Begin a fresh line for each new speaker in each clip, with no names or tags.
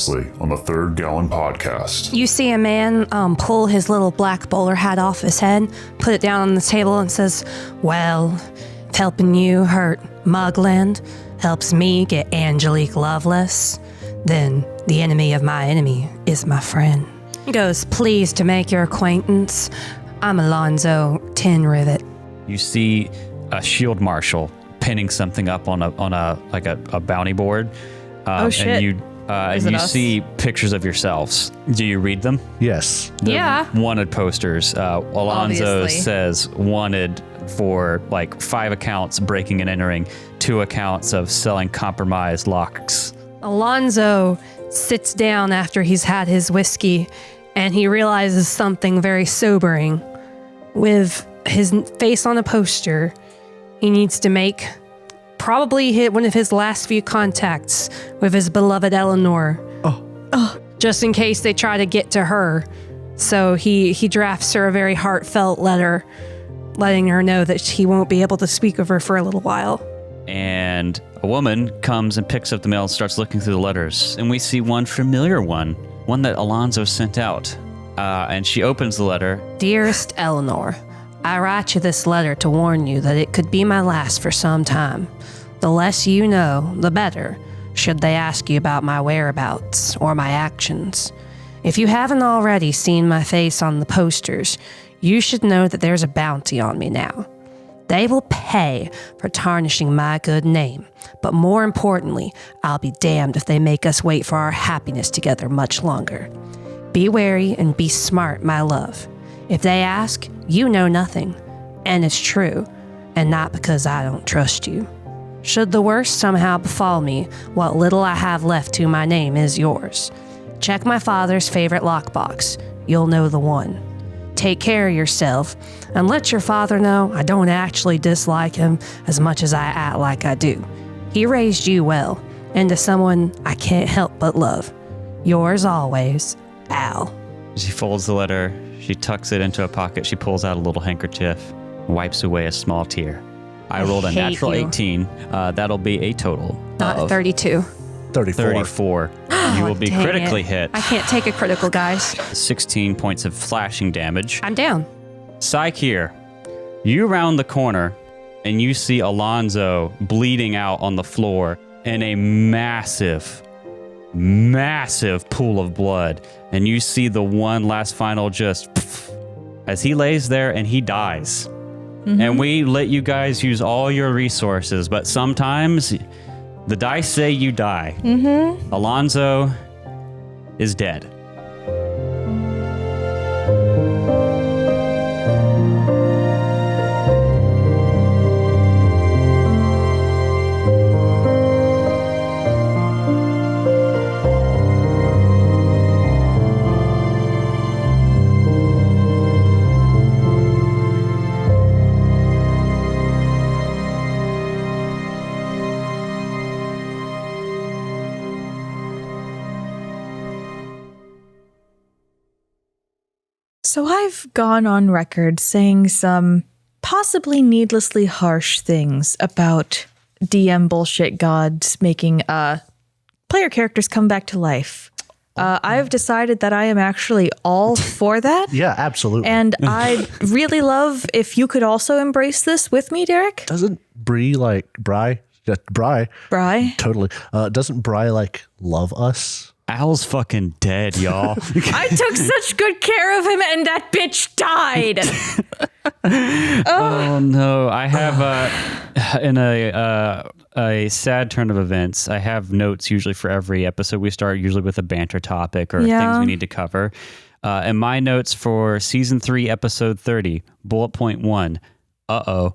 Previously on the Third Gallon Podcast.
You see a man pull his little black bowler hat off his head, put it down on the table and says, "Well, if helping you hurt Mugland helps me get Angelique Loveless, then the enemy of my enemy is my friend." He goes, "Pleased to make your acquaintance. I'm Alonzo Tin Rivet."
You see a shield marshal pinning something up on a bounty board.
Oh shit!
And you see pictures of yourselves. Do you read them?
Yes.
Yeah.
Wanted posters. Alonzo
Obviously.
says wanted for like 5 accounts breaking and entering, 2 accounts of selling compromised locks.
Alonzo sits down after he's had his whiskey, and he realizes something very sobering. With his face on a poster, he needs to make probably hit one of his last few contacts with his beloved Eleanor. Just in case they try to get to her. So he drafts her a very heartfelt letter, letting her know that he won't be able to speak with her for a little while.
And a woman comes and picks up the mail and starts looking through the letters. And we see one familiar one that Alonzo sent out. And she opens the letter.
"Dearest Eleanor, I write you this letter to warn you that it could be my last for some time. The less you know, the better, should they ask you about my whereabouts or my actions. If you haven't already seen my face on the posters, you should know that there's a bounty on me now. They will pay for tarnishing my good name, but more importantly, I'll be damned if they make us wait for our happiness together much longer. Be wary and be smart, my love. If they ask, you know nothing, and it's true, and not because I don't trust you. Should the worst somehow befall me, what little I have left to my name is yours. Check my father's favorite lockbox. You'll know the one. Take care of yourself, and let your father know I don't actually dislike him as much as I act like I do. He raised you well, into someone I can't help but love. Yours always, Al."
She folds the letter. She tucks it into a pocket. She pulls out a little handkerchief, wipes away a small tear. I rolled a
hate
natural
you.
18. That'll be a total
Not
of
32.
34. You will be
Dang
critically
it.
hit.
I can't take a critical, guys.
16 points of flashing damage.
I'm down.
Psych here. You round the corner and you see Alonzo bleeding out on the floor in a massive pool of blood. And you see the one last final just as he lays there and he dies. And we let you guys use all your resources, but sometimes the dice say you die. Alonzo is dead.
So I've gone on record saying some possibly needlessly harsh things about DM bullshit gods making player characters come back to life. I've decided that I am actually all for that.
Yeah, absolutely.
And I'd really love if you could also embrace this with me, Derek.
Doesn't Bri totally. Doesn't Bri like love us?
Al's fucking dead, y'all.
I took such good care of him and that bitch died.
Oh no! I have in a sad turn of events. I have notes usually for every episode. We start usually with a banter topic or things we need to cover. And my notes for season 3, episode 30, bullet point 1. Uh-oh.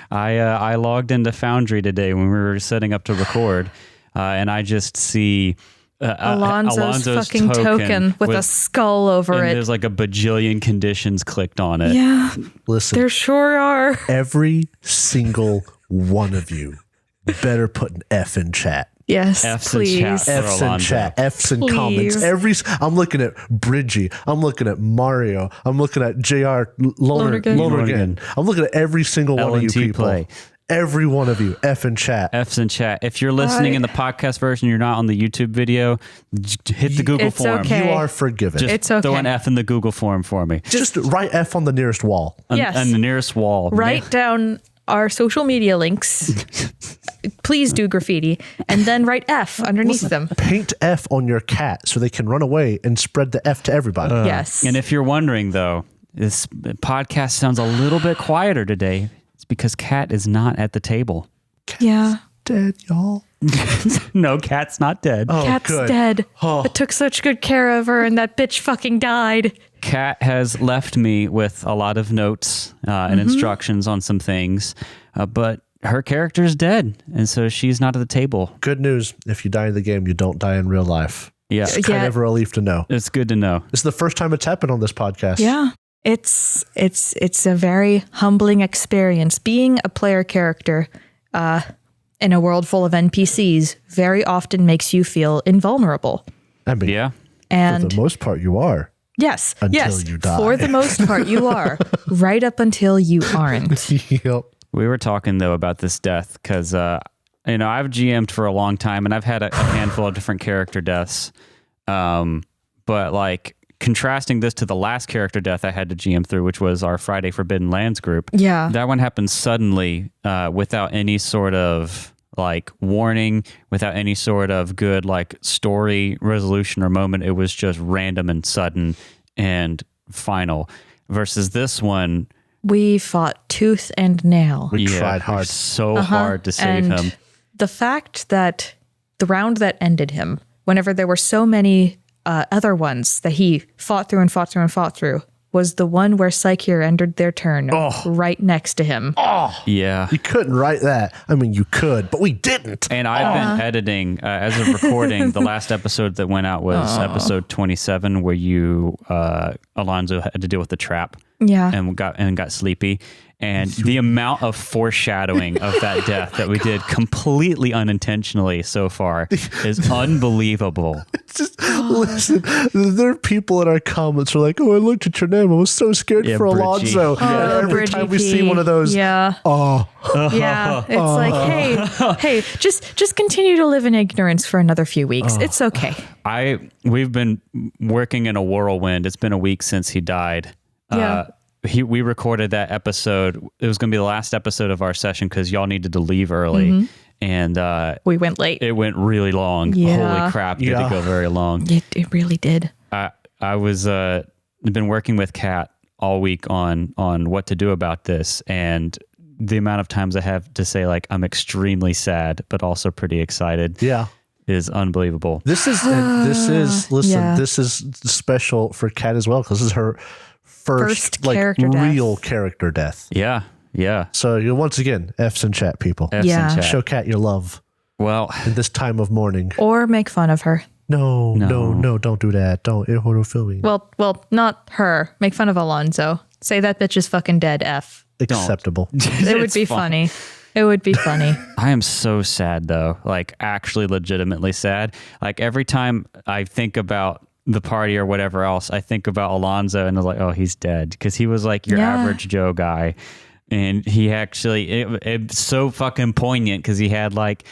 I logged into Foundry today when we were setting up to record, and I just see
Alonzo's fucking token with a skull over
and
it.
there's like a bajillion conditions clicked on it.
Yeah,
Listen,
there sure are.
every single one of you better put an F in chat.
Yes,
F's in
please.
chat.
F's in
Alonzo.
chat, F's in comments.
Please.
I'm looking at Bridgie. I'm looking at Mario. I'm looking at JR Lonergan.
Lonergan.
I'm looking at every single one of you
LNT
people.
play.
Every one of you, F in chat.
F's in chat. If you're listening in the podcast version, you're not on the YouTube video, hit the Google
It's
form.
okay.
You are forgiven.
Just
It's okay.
throw an F in the Google form for me.
Just write F on the nearest wall.
Yes.
On the nearest wall.
Write down our social media links. Please do graffiti. And then write F underneath them.
Paint F on your cat so they can run away and spread the F to everybody.
Yes.
And if you're wondering, though, this podcast sounds a little bit quieter today. It's because Kat is not at the table.
Yeah.
Dead, y'all.
No, Kat's not dead.
Oh,
Cat's
good.
dead. I took such good care of her, and that bitch fucking died.
Kat has left me with a lot of notes and instructions on some things, but her character's dead, and so she's not at the table.
Good news. If you die in the game, you don't die in real life.
Yeah,
It's kind of a relief to know.
it's good to know.
This is the first time it's happened on this podcast.
Yeah. It's a very humbling experience. Being a player character in a world full of NPCs very often makes you feel invulnerable.
I mean,
Yeah.
for
And
the most part, you are.
yes,
Until you die.
for the most part, you are. Right up until you aren't.
Yep.
We were talking though about this death because I've GM'd for a long time and I've had a handful of different character deaths, but like contrasting this to the last character death I had to GM through, which was our Friday Forbidden Lands group.
Yeah.
That one happened suddenly, without any sort of like warning, without any sort of good like story resolution or moment. It was just random and sudden and final. Versus this one,
We fought tooth and nail.
We tried hard.
so hard to save
And
him.
the fact that the round that ended him, whenever there were so many other ones that he fought through and fought through and fought through, was the one where Psycheer ended their turn right next to him.
Yeah.
You couldn't write that. I mean, you could, but we didn't.
And I've been editing as of recording. The last episode that went out was episode 27, where you, Alonzo, had to deal with the trap.
Yeah.
And got sleepy. And the amount of foreshadowing of that death that we did completely unintentionally so far is unbelievable.
Just listen. There are people in our comments who are like, "Oh, I looked at your name. I was so scared
Yeah,
for
Bridgie.
Alonzo." And every
Bridgie
time we
P.
see one of those,
Yeah. Yeah. It's like, hey, just continue to live in ignorance for another few weeks. It's okay.
We've been working in a whirlwind. It's been a week since he died.
Yeah.
We recorded that episode. It was going to be the last episode of our session because y'all needed to leave early. And
We went late.
it went really long.
Yeah.
Holy crap. Did
Yeah.
it go very long.
It really did.
I was been working with Kat all week on what to do about this, and the amount of times I have to say like I'm extremely sad but also pretty excited
yeah.
is unbelievable.
This is
Yeah.
this is special for Kat as well because this is her first like
character death.
real character death.
Yeah.
So you once again, F's in chat, people.
F's in
Yeah.
chat.
Show Kat your love
Well,
in this time of mourning.
Or make fun of her.
No, don't do that. Don't. It'll feel me.
Well, not her. Make fun of Alonzo. Say that bitch is fucking dead. F.
Acceptable.
It would
it's
be
fun.
funny. It would be funny.
I am so sad though, like actually legitimately sad. Like every time I think about the party or whatever else, I think about Alonzo and I was like, oh, he's dead. Because he was like your
Yeah.
average Joe guy. And he actually, it's so fucking poignant because he had like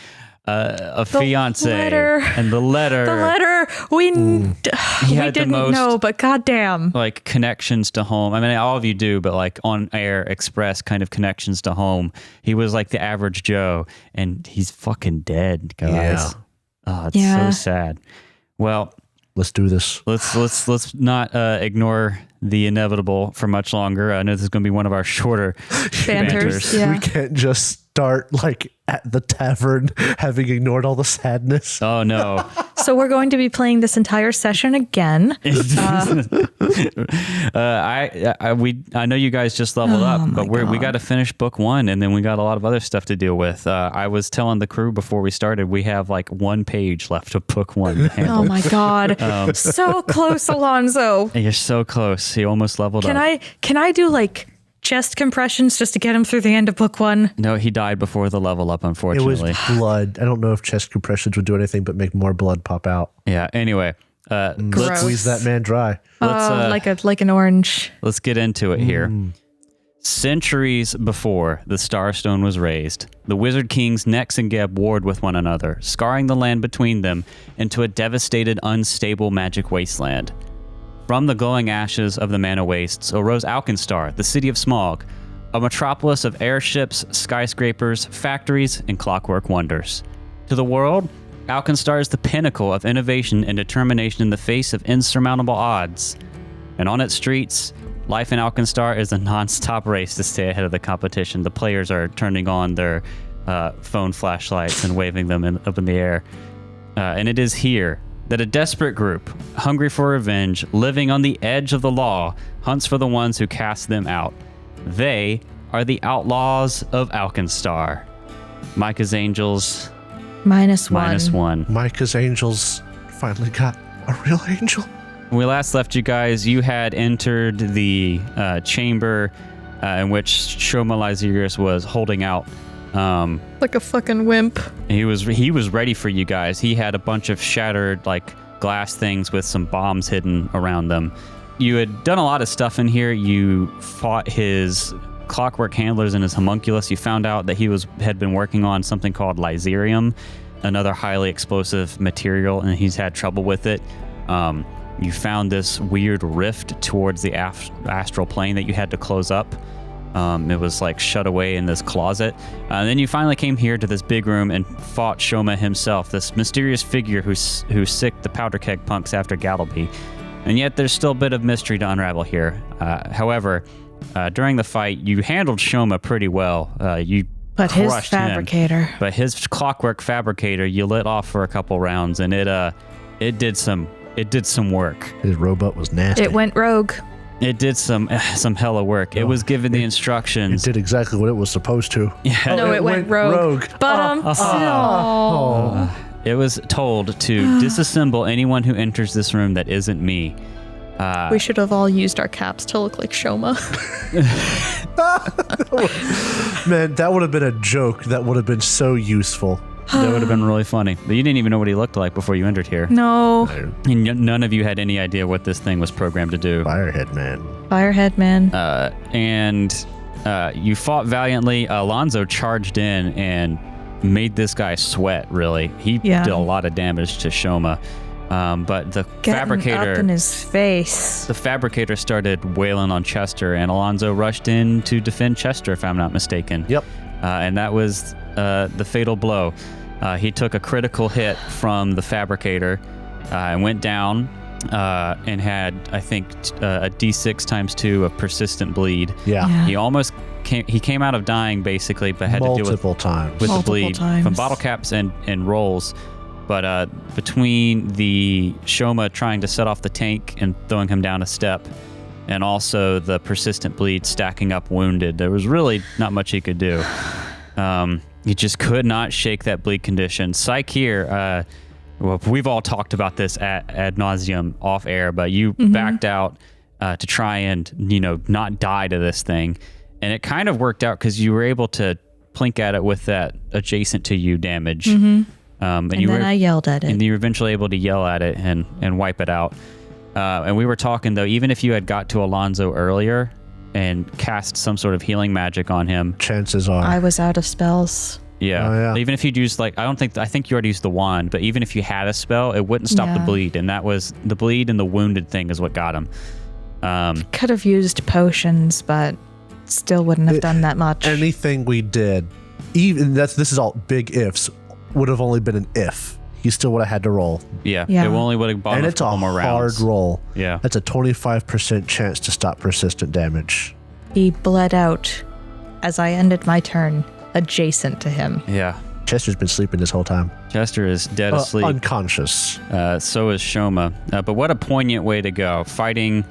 a fiance
letter.
and the letter.
The letter we
had the
didn't
most-
know, but goddamn.
Like connections to home. I mean, all of you do, but like on air express kind of connections to home. He was like the average Joe and he's fucking dead, guys.
Yeah.
Oh, it's
Yeah.
so sad. Well,
Let's do this.
let's not ignore the inevitable for much longer. I know this is going to be one of our shorter
Banters. Yeah.
We can't just start like at the tavern having ignored all the sadness.
Oh no.
So we're going to be playing this entire session again.
I know you guys just leveled up, but we got to finish book 1 and then we got a lot of other stuff to deal with. I was telling the crew before we started, we have like 1 page left of book 1 to handle.
Oh my god. So close, Alonzo.
And you're so close. He almost leveled up.
Can I do like chest compressions just to get him through the end of book 1?
No, he died before the level up,
It was
unfortunately.
blood. I don't know if chest compressions would do anything but make more blood pop out.
Yeah. Anyway,
Gross.
Squeeze that man dry.
let's
like an orange.
let's get into it here. Centuries before the Starstone was raised, the Wizard Kings Nex and Geb warred with one another, scarring the land between them into a devastated, unstable magic wasteland. From the glowing ashes of the Mana Wastes arose Alkenstar, the city of Smog, a metropolis of airships, skyscrapers, factories, and clockwork wonders. To the world, Alkenstar is the pinnacle of innovation and determination in the face of insurmountable odds. And on its streets, life in Alkenstar is a non-stop race to stay ahead of the competition. The players are turning on their phone flashlights and waving them up in the air. And it is here that a desperate group, hungry for revenge, living on the edge of the law, hunts for the ones who cast them out. They are the Outlaws of Alkenstar. Micah's Angels... -1.
Micah's Angels finally got a real angel.
When we last left you guys, you had entered the chamber in which Shoma Lyzerius was holding out.
Like a fucking wimp.
He was ready for you guys. He had a bunch of shattered glass things with some bombs hidden around them. You had done a lot of stuff in here. You fought his clockwork handlers and his homunculus. You found out that he had been working on something called Lyserium, another highly explosive material, and he's had trouble with it. You found this weird rift towards the astral plane that you had to close up. It was shut away in this closet. And then you finally came here to this big room and fought Shoma himself, this mysterious figure who sicked the powder keg punks after Gattleby. And yet there's still a bit of mystery to unravel here. However, during the fight, you handled Shoma pretty well.
But his fabricator.
But his clockwork fabricator, you lit off for a couple rounds, and it did some work.
His robot was nasty.
It went rogue.
It did some hella work. It was given the instructions.
It did exactly what it was supposed to.
Yeah.
No, it went rogue. But
It was told to disassemble anyone who enters this room that isn't me.
We should have all used our caps to look like Shoma.
Man, that would have been a joke. That would have been so useful.
That would have been really funny. But you didn't even know what he looked like before you entered here.
No.
And none of you had any idea what this thing was programmed to do.
Firehead Man.
Firehead Man.
And you fought valiantly. Alonzo charged in and made this guy sweat, really. He did a lot of damage to Shoma. But the fabricator
up in his face.
The fabricator started wailing on Chester, and Alonzo rushed in to defend Chester, if I'm not mistaken.
Yep.
And that was the fatal blow. He took a critical hit from the fabricator and went down and had, I think, a D6 times 2 of persistent bleed.
Yeah.
He almost came out of dying, basically, but had to deal with the bleed from bottle caps and rolls. But between the Shoma trying to set off the tank and throwing him down a step, and also the persistent bleed stacking up wounded, there was really not much he could do. He just could not shake that bleed condition. Psyche, well, we've all talked about this ad nauseum off air, but you backed out to try and not die to this thing, and it kind of worked out because you were able to plink at it with that adjacent to you damage. And then
I yelled at it.
And you were eventually able to yell at it and wipe it out. And we were talking, though, even if you had got to Alonzo earlier and cast some sort of healing magic on him,
chances are
I was out of spells.
Yeah.
Oh, yeah.
Even if you'd used, I think you already used the wand, but even if you had a spell, it wouldn't stop the bleed. And that was the bleed and the wounded thing is what got him.
Could have used potions, but still wouldn't have done that much.
Anything we did, even this is all big ifs, would have only been an if. He still would have had to roll.
Yeah. It only would have bought
and
a
it's a
couple more
hard
rounds.
roll.
Yeah.
That's a 25% chance to stop persistent damage.
He bled out as I ended my turn adjacent to him.
Yeah.
Chester's been sleeping this whole time.
Chester is dead asleep.
Unconscious.
So is Shoma. But what a poignant way to go. Fighting,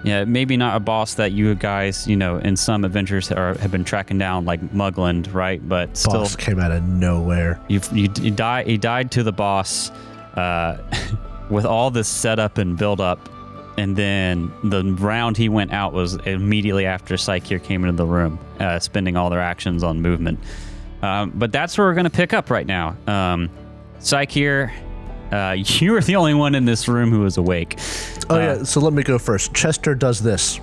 maybe not a boss that you guys, in some adventures have been tracking down, like Mugland, right? But still,
boss came out of nowhere.
He died to the boss with all this setup and build up, and then the round he went out was immediately after Psyche came into the room, spending all their actions on movement. But that's where we're going to pick up right now. Psyche, you were the only one in this room who was awake.
So let me go first. Chester does this.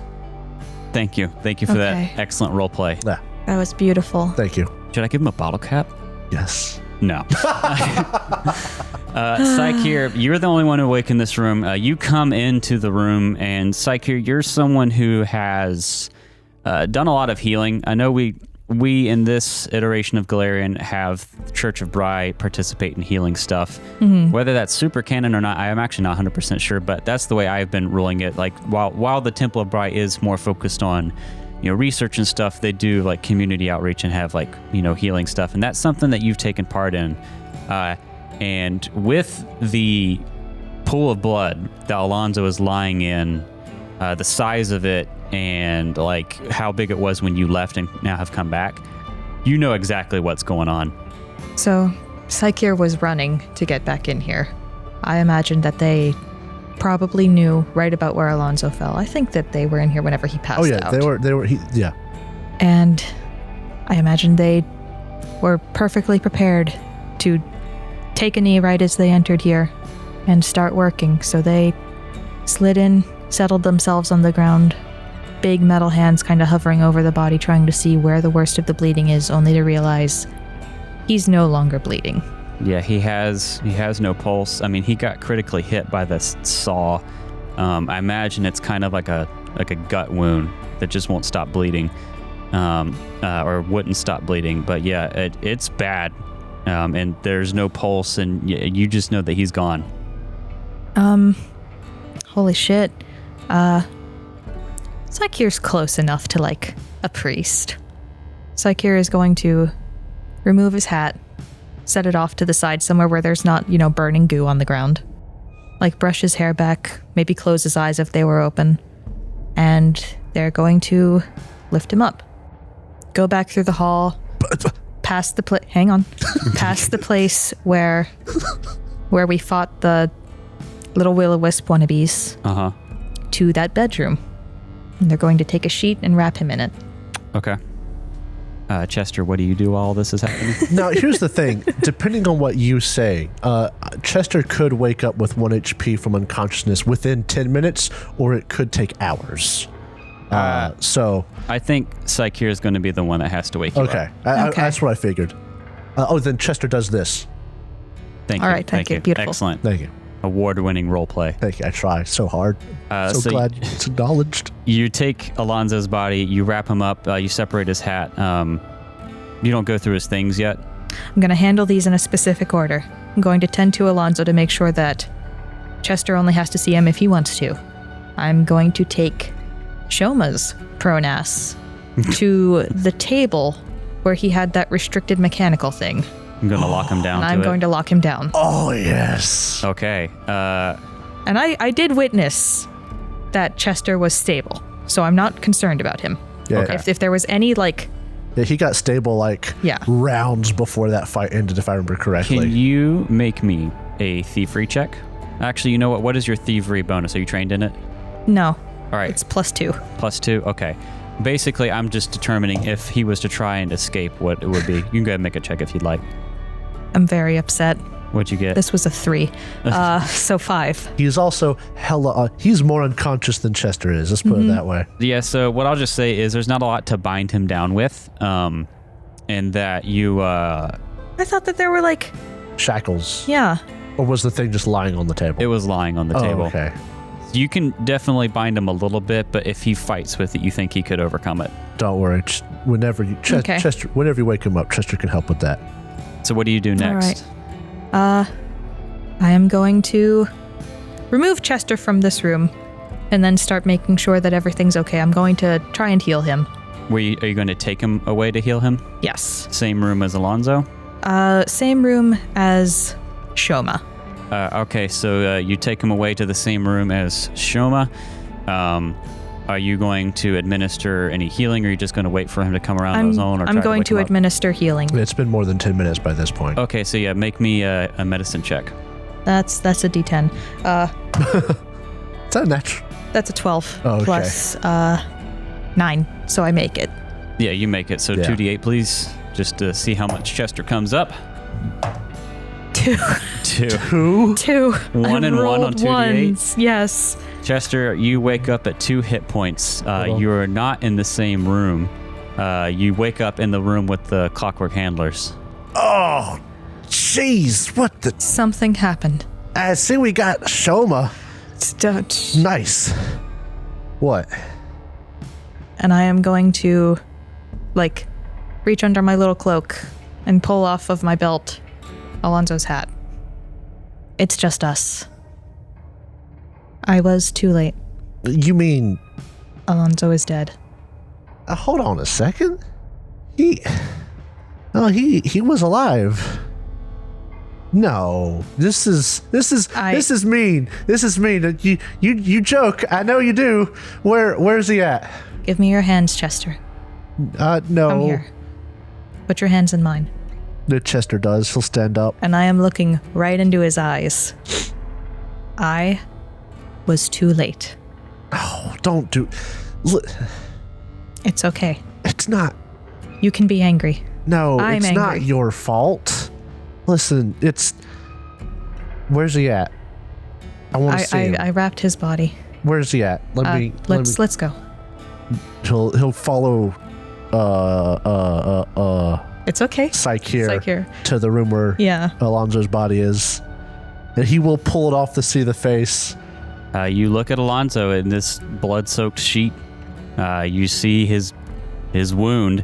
Thank you for
Okay.
that excellent role play.
Yeah.
That was beautiful.
Thank you.
Should I give him a bottle cap?
Yes.
No. Psyche, you're the only one awake in this room. You come into the room, and Psyche, you're someone who has done a lot of healing. I know we in this iteration of Galarian have Church of Bry participate in healing stuff. Whether that's super canon or not, I am actually not 100% sure, but that's the way I've been ruling it. Like while the Temple of Bry is more focused on research and stuff, they do like community outreach and have like healing stuff, and that's something that you've taken part in. And with the pool of blood that Alonzo is lying in, the size of it and like how big it was when you left and now have come back, you know exactly what's going on.
So, Psyche was running to get back in here. I imagine that they probably knew right about where Alonzo fell. I think that they were in here whenever he passed out.
They were. Yeah.
And I imagine they were perfectly prepared to take a knee right as they entered here and start working. So they slid in, settled themselves on the ground, big metal hands kind of hovering over the body, trying to see where the worst of the bleeding is, only to realize he's no longer bleeding.
Yeah, he has no pulse. I mean, he got critically hit by this saw. I imagine it's kind of like a gut wound that just won't stop bleeding, or wouldn't stop bleeding. But yeah, it's bad, and there's no pulse, and you just know that he's gone.
Holy shit. Psyche's close enough to like a priest. Psyche is going to remove his hat, set it off to the side somewhere where there's not, burning goo on the ground. Like brush his hair back, maybe close his eyes if they were open. And they're going to lift him up. Go back through the hall, past the past the place where we fought the little will-o-wisp wannabes, to that bedroom. And they're going to take a sheet and wrap him in it.
Okay. Chester, what do you do while all this is happening?
Now, here's the thing. Depending on what you say, Chester could wake up with 1 HP from unconsciousness within 10 minutes, or it could take hours. So
I think Psyche is going to be the one that has to wake you up.
Okay. That's what I figured. Then Chester does this.
Thank you.
All right, thank you. Beautiful.
Excellent.
Thank you.
Award-winning role play.
Thank you. I try so hard. So glad it's acknowledged.
You take Alonzo's body, you wrap him up, you separate his hat. You don't go through his things yet.
I'm going to handle these in a specific order. I'm going to tend to Alonzo to make sure that Chester only has to see him if he wants to. I'm going to take Shoma's prone ass to the table where he had that restricted mechanical thing.
I'm going to lock him down.
And I'm going to lock him down.
Oh, yes.
Okay.
And I did witness that Chester was stable, so I'm not concerned about him.
Yeah.
Okay.
If there was any,
Yeah, he got stable rounds before that fight ended, if I remember correctly.
Can you make me a thievery check? Actually, you know what? What is your thievery bonus? Are you trained in it?
No.
All right.
It's +2.
+2? Okay. Basically, I'm just determining if he was to try and escape, what it would be. You can go ahead and make a check if you'd like.
I'm very upset.
What'd you get?
This was a 3. So 5.
He's also he's more unconscious than Chester is. Let's put it that way.
Yeah, so what I'll just say is there's not a lot to bind him down with, and that you...
I thought that there were
Shackles.
Yeah.
Or was the thing just lying on the table?
It was lying on the table.
Okay.
You can definitely bind him a little bit, but if he fights with it, you think he could overcome it.
Don't worry. Whenever you
Okay.
Chester, whenever you wake him up, Chester can help with that.
So what do you do next?
All right. I am going to remove Chester from this room and then start making sure that everything's okay. I'm going to try and heal him.
Are you going to take him away to heal him?
Yes.
Same room as Alonzo?
Same room as Shoma.
Okay, so you take him away to the same room as Shoma. Are you going to administer any healing, or are you just going to wait for him to come around on his own? Or
I'm going to
wake him up?
administer healing.
It's been more than 10 minutes by this point.
Okay, so yeah, make me a medicine check.
That's a D10.
Is that natural?
That's a 12
Oh, okay.
plus 9, so I make it.
Yeah, you make it. So
Yeah.
2d8, please, just to see how much Chester comes up.
2.
2.
2?
2.
1
I
and 1 on
rolled
2d8?
ones. Yes.
Chester, you wake up at 2 hit points. You're not in the same room. You wake up in the room with the clockwork handlers.
Oh, jeez. What the?
Something happened.
I see we got Shoma.
Don't.
Nice. What?
And I am going to, reach under my little cloak and pull off of my belt Alonzo's hat. It's just us. I was too late.
You mean...
Alonzo is dead.
Hold on a second. He was alive. No, this is mean. This is mean. You joke. I know you do. Where's he at?
Give me your hands, Chester.
No.
Come here. Put your hands in mine.
The Chester does. He'll stand up.
And I am looking right into his eyes. I was too late.
Oh, don't do...
It's okay.
It's not...
You can be angry.
No,
I'm
it's
angry.
not your fault. Listen, it's... Where's he at? I want to see him.
I wrapped his body.
Where's he at?
Let's go.
He'll follow
It's okay.
Psyche to the room where Alonzo's body is. And he will pull it off to see the face.
You look at Alonzo in this blood-soaked sheet. You see his wound.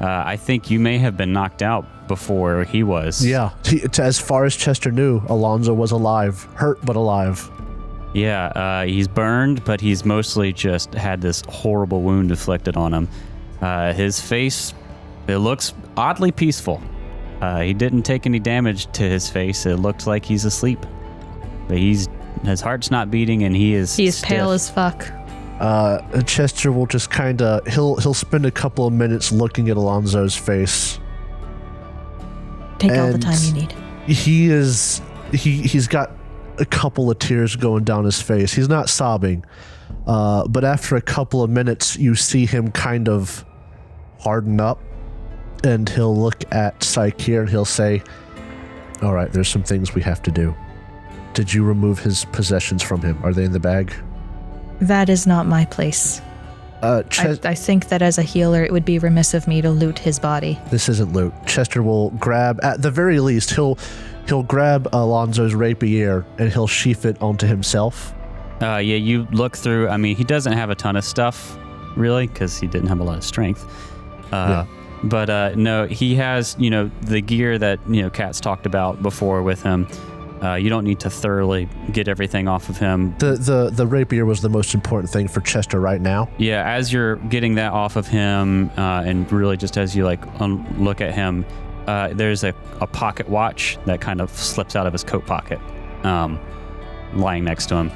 I think you may have been knocked out before he was.
Yeah. As far as Chester knew, Alonzo was alive. Hurt, but alive.
Yeah, he's burned, but he's mostly just had this horrible wound inflicted on him. His face, it looks oddly peaceful. He didn't take any damage to his face. It looked like he's asleep. But his heart's not beating, and he is stiff.
Pale as fuck.
Chester will just kind of... He'll spend a couple of minutes looking at Alonzo's face.
Take all the time you need.
He's got a couple of tears going down his face. He's not sobbing. But after a couple of minutes, you see him kind of harden up. And he'll look at Psyche and he'll say, all right, there's some things we have to do. Did you remove his possessions from him? Are they in the bag?
That is not my place. I think that as a healer, it would be remiss of me to loot his body.
This isn't loot. Chester will grab, at the very least, he'll grab Alonzo's rapier and he'll sheath it onto himself.
You look through. I mean, he doesn't have a ton of stuff, really, because he didn't have a lot of strength. But no, he has, the gear that, Kat's talked about before with him. You don't need to thoroughly get everything off of him.
The rapier was the most important thing for Chester right now.
Yeah, as you're getting that off of him, and really just as you look at him, there's a pocket watch that kind of slips out of his coat pocket, lying next to him.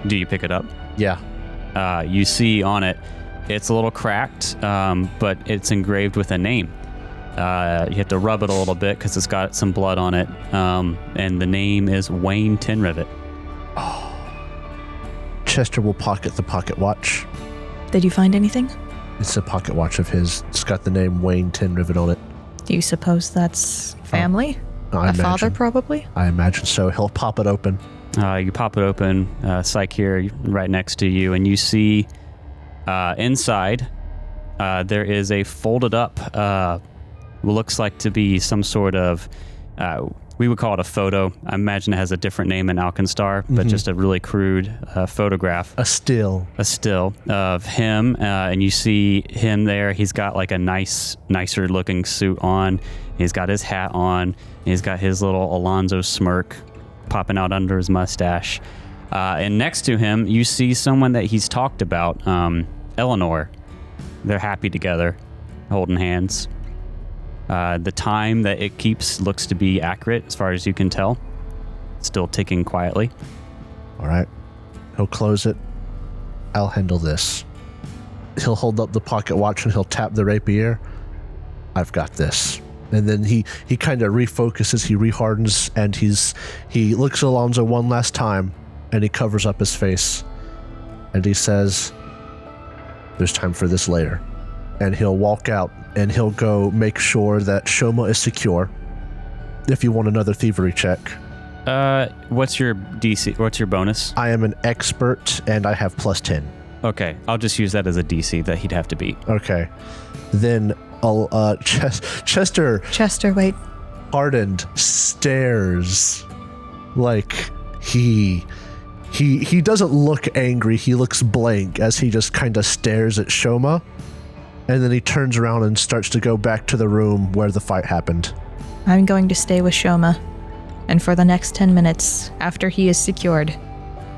Do you pick it up?
Yeah.
You see on it, it's a little cracked, but it's engraved with a name. You have to rub it a little bit because it's got some blood on it. And the name is Wayne Tinrivet.
Oh. Chester will pocket the pocket watch.
Did you find anything?
It's a pocket watch of his. It's got the name Wayne Tinrivet on it.
Do you suppose that's family?
I imagine.
Father, probably?
I imagine so. He'll pop it open.
You pop it open, Psyche here right next to you, and you see inside there is a folded up looks like to be some sort of, we would call it a photo. I imagine it has a different name in Alkenstar, but just a really crude photograph.
A still
of him, and you see him there. He's got like a nicer looking suit on. He's got his hat on. He's got his little Alonzo smirk popping out under his mustache. And next to him, you see someone that he's talked about, Eleanor. They're happy together, holding hands. The time that it keeps looks to be accurate as far as you can tell. Still ticking quietly.
All right. He'll close it. I'll handle this. He'll hold up the pocket watch and he'll tap the rapier. I've got this. And then he kind of refocuses, he rehardens, and he looks at Alonzo one last time and he covers up his face. And he says, there's time for this later. And he'll walk out and he'll go make sure that Shoma is secure. If you want another thievery check.
What's your DC? What's your bonus?
I am an expert, and I have +10.
Okay, I'll just use that as a DC that he'd have to beat.
Okay. Then I'll, Chester,
wait.
hardened, stares like he doesn't look angry. He looks blank as he just kind of stares at Shoma, and then he turns around and starts to go back to the room where the fight happened.
I'm going to stay with Shoma, and for the next 10 minutes, after he is secured,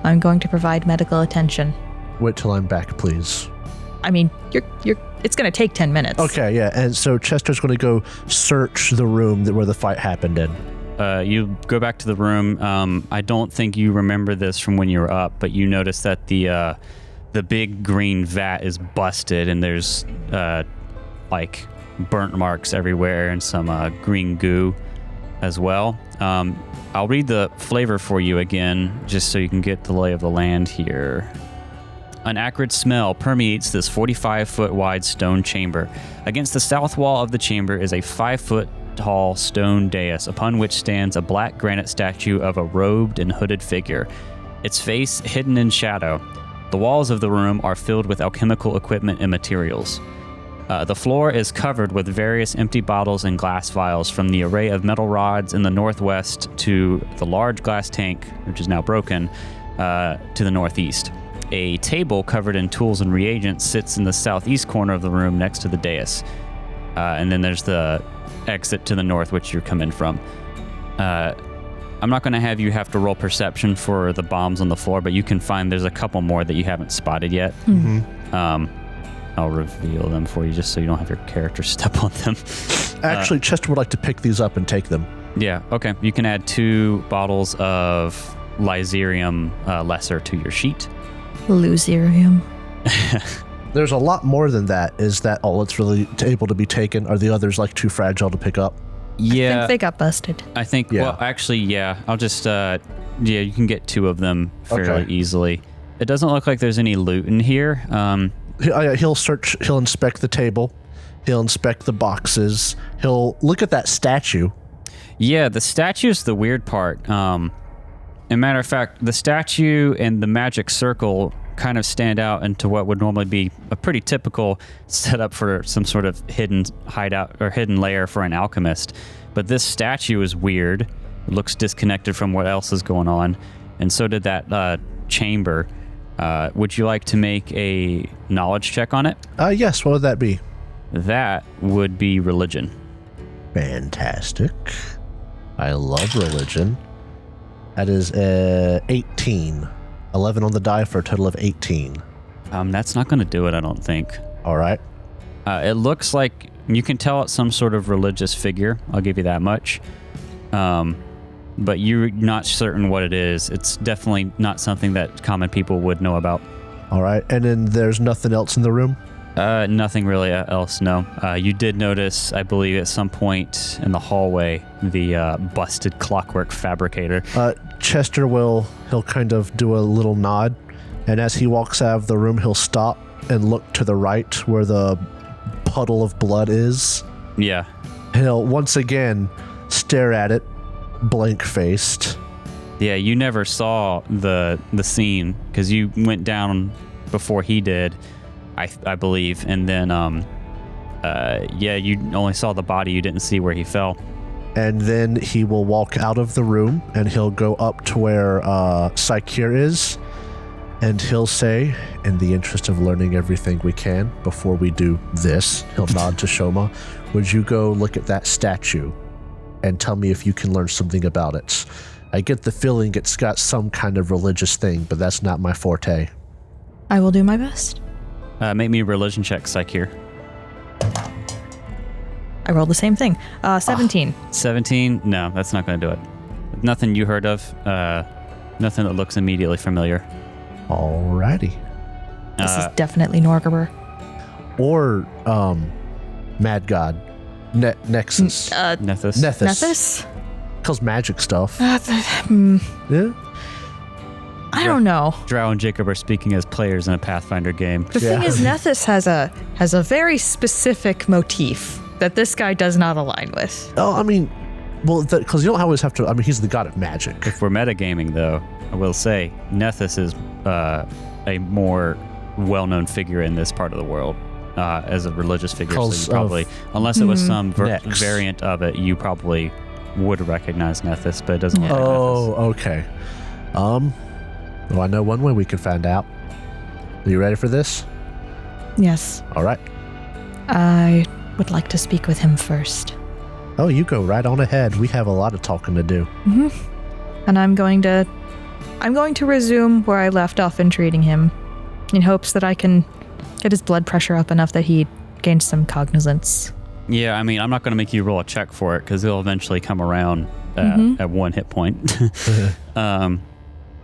I'm going to provide medical attention.
Wait till I'm back, please.
I mean, it's going to take 10 minutes.
Okay, yeah, and so Chester's going to go search the room where the fight happened in.
You go back to the room. I don't think you remember this from when you were up, but you notice that the big green vat is busted, and there's like burnt marks everywhere and some green goo as well. I'll read the flavor for you again, just so you can get the lay of the land here. An acrid smell permeates this 45-foot wide stone chamber. Against the south wall of the chamber is a 5-foot tall stone dais, upon which stands a black granite statue of a robed and hooded figure, its face hidden in shadow. The walls of the room are filled with alchemical equipment and materials. The floor is covered with various empty bottles and glass vials, from the array of metal rods in the northwest to the large glass tank, which is now broken, to the northeast. A table covered in tools and reagents sits in the southeast corner of the room next to the dais. And then there's the exit to the north, which you're coming from. I'm not going to have you have to roll perception for the bombs on the floor, but you can find there's a couple more that you haven't spotted yet. Mm-hmm. I'll reveal them for you just so you don't have your character step on them.
Actually, Chester would like to pick these up and take them.
Yeah, okay. You can add 2 bottles of Lyserium Lesser to your sheet.
Loserium.
There's a lot more than that. Is that all that's really able to be taken? Are the others like too fragile to pick up?
Yeah.
I think they got busted.
I think,
yeah.
Well, actually, yeah. I'll just, you can get 2 of them fairly easily. It doesn't look like there's any loot in here.
He'll search, he'll inspect the table, he'll inspect the boxes, he'll look at that statue.
Yeah, the statue's the weird part. As a matter of fact, the statue and the magic circle kind of stand out into what would normally be a pretty typical setup for some sort of hidden hideout or hidden lair for an alchemist. But this statue is weird. It looks disconnected from what else is going on. And so did that chamber. Would you like to make a knowledge check on it?
Yes, what would that be?
That would be religion.
Fantastic. I love religion. That is 18. 11 on the die for a total of 18.
That's not going to do it, I don't think.
All right.
It looks like you can tell it's some sort of religious figure. I'll give you that much. But you're not certain what it is. It's definitely not something that common people would know about.
All right. And then there's nothing else in the room?
Nothing really else, no. You did notice, I believe, at some point in the hallway, the busted clockwork fabricator.
Chester he'll kind of do a little nod, and as he walks out of the room, he'll stop and look to the right where the puddle of blood is.
Yeah.
He'll once again stare at it, blank-faced.
Yeah, you never saw the scene because you went down before he did, I believe, and then you only saw the body. You didn't see where he fell.
And then he will walk out of the room and he'll go up to where Saikir is, and he'll say, in the interest of learning everything we can before we do this, he'll nod to Shoma, would you go look at that statue and tell me if you can learn something about it? I get the feeling it's got some kind of religious thing, but that's not my forte.
I will do my best.
Make me a religion check, Saikir.
I rolled the same thing. 17.
17? No, that's not going to do it. Nothing you heard of. Nothing that looks immediately familiar.
Alrighty.
This is definitely Norgaber.
Or Mad God. Nexus.
Nethys.
Nethys?
Kills magic stuff.
Yeah? I don't know.
Drow and Jacob are speaking as players in a Pathfinder game.
The thing is, Nethys has a very specific motif that this guy does not align with.
Oh, I mean, Well, because you don't always have to. I mean, he's the god of magic.
If we're metagaming, though, I will say Nethys is a more well-known figure in this part of the world as a religious figure. So you probably, unless it was some variant of it, you probably would recognize Nethys, but it doesn't look like Nethys.
Okay. Well, I know one way we can find out. Are you ready for this?
Yes.
All right.
I would like to speak with him first.
Oh, you go right on ahead. We have a lot of talking to do.
And I'm going to resume where I left off in treating him, in hopes that I can get his blood pressure up enough that he gains some cognizance.
Yeah, I mean, I'm not going to make you roll a check for it because he'll eventually come around at 1 hit point.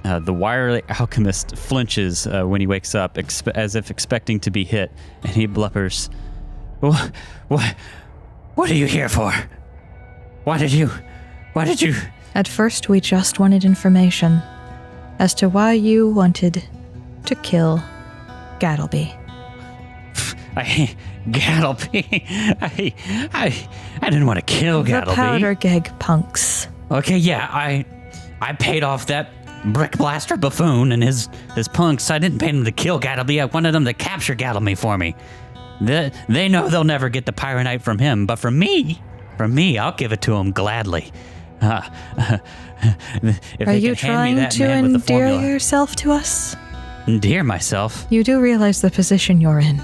The wily alchemist flinches when he wakes up, as if expecting to be hit, and he blubbers, What are you here for? Why did you?
At first, we just wanted information as to why you wanted to kill Gattleby.
Gattleby? I didn't want to kill Gattleby.
The powder keg punks.
Okay, yeah, I paid off that brick blaster buffoon and his punks. I didn't pay them to kill Gattleby. I wanted them to capture Gattleby for me. They know they'll never get the Pyronite from him, but from me, I'll give it to him gladly.
Are you trying to endear yourself to us?
Endear myself?
You do realize the position you're in.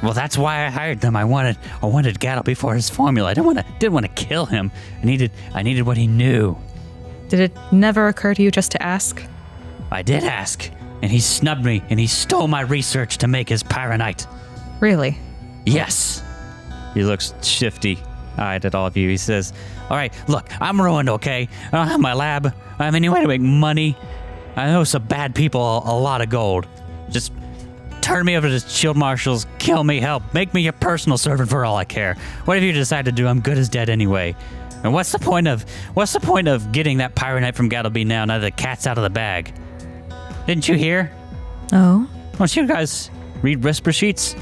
Well, that's why I hired them. I wanted Gattleby for his formula. I didn't want to kill him. I needed what he knew.
Did it never occur to you just to ask?
I did ask, and he snubbed me, and he stole my research to make his Pyronite.
Really?
Yes. He looks shifty-eyed at all of you. He says, all right, look, I'm ruined, okay? I don't have my lab. I don't have any way to make money. I owe some bad people a lot of gold. Just turn me over to the shield marshals, kill me, help, make me your personal servant for all I care. Whatever you decide to do, I'm good as dead anyway. And what's the point of getting that Pyronite from Gattleby now that the cat's out of the bag? Didn't you hear?
Oh?
Don't you guys read whisper sheets?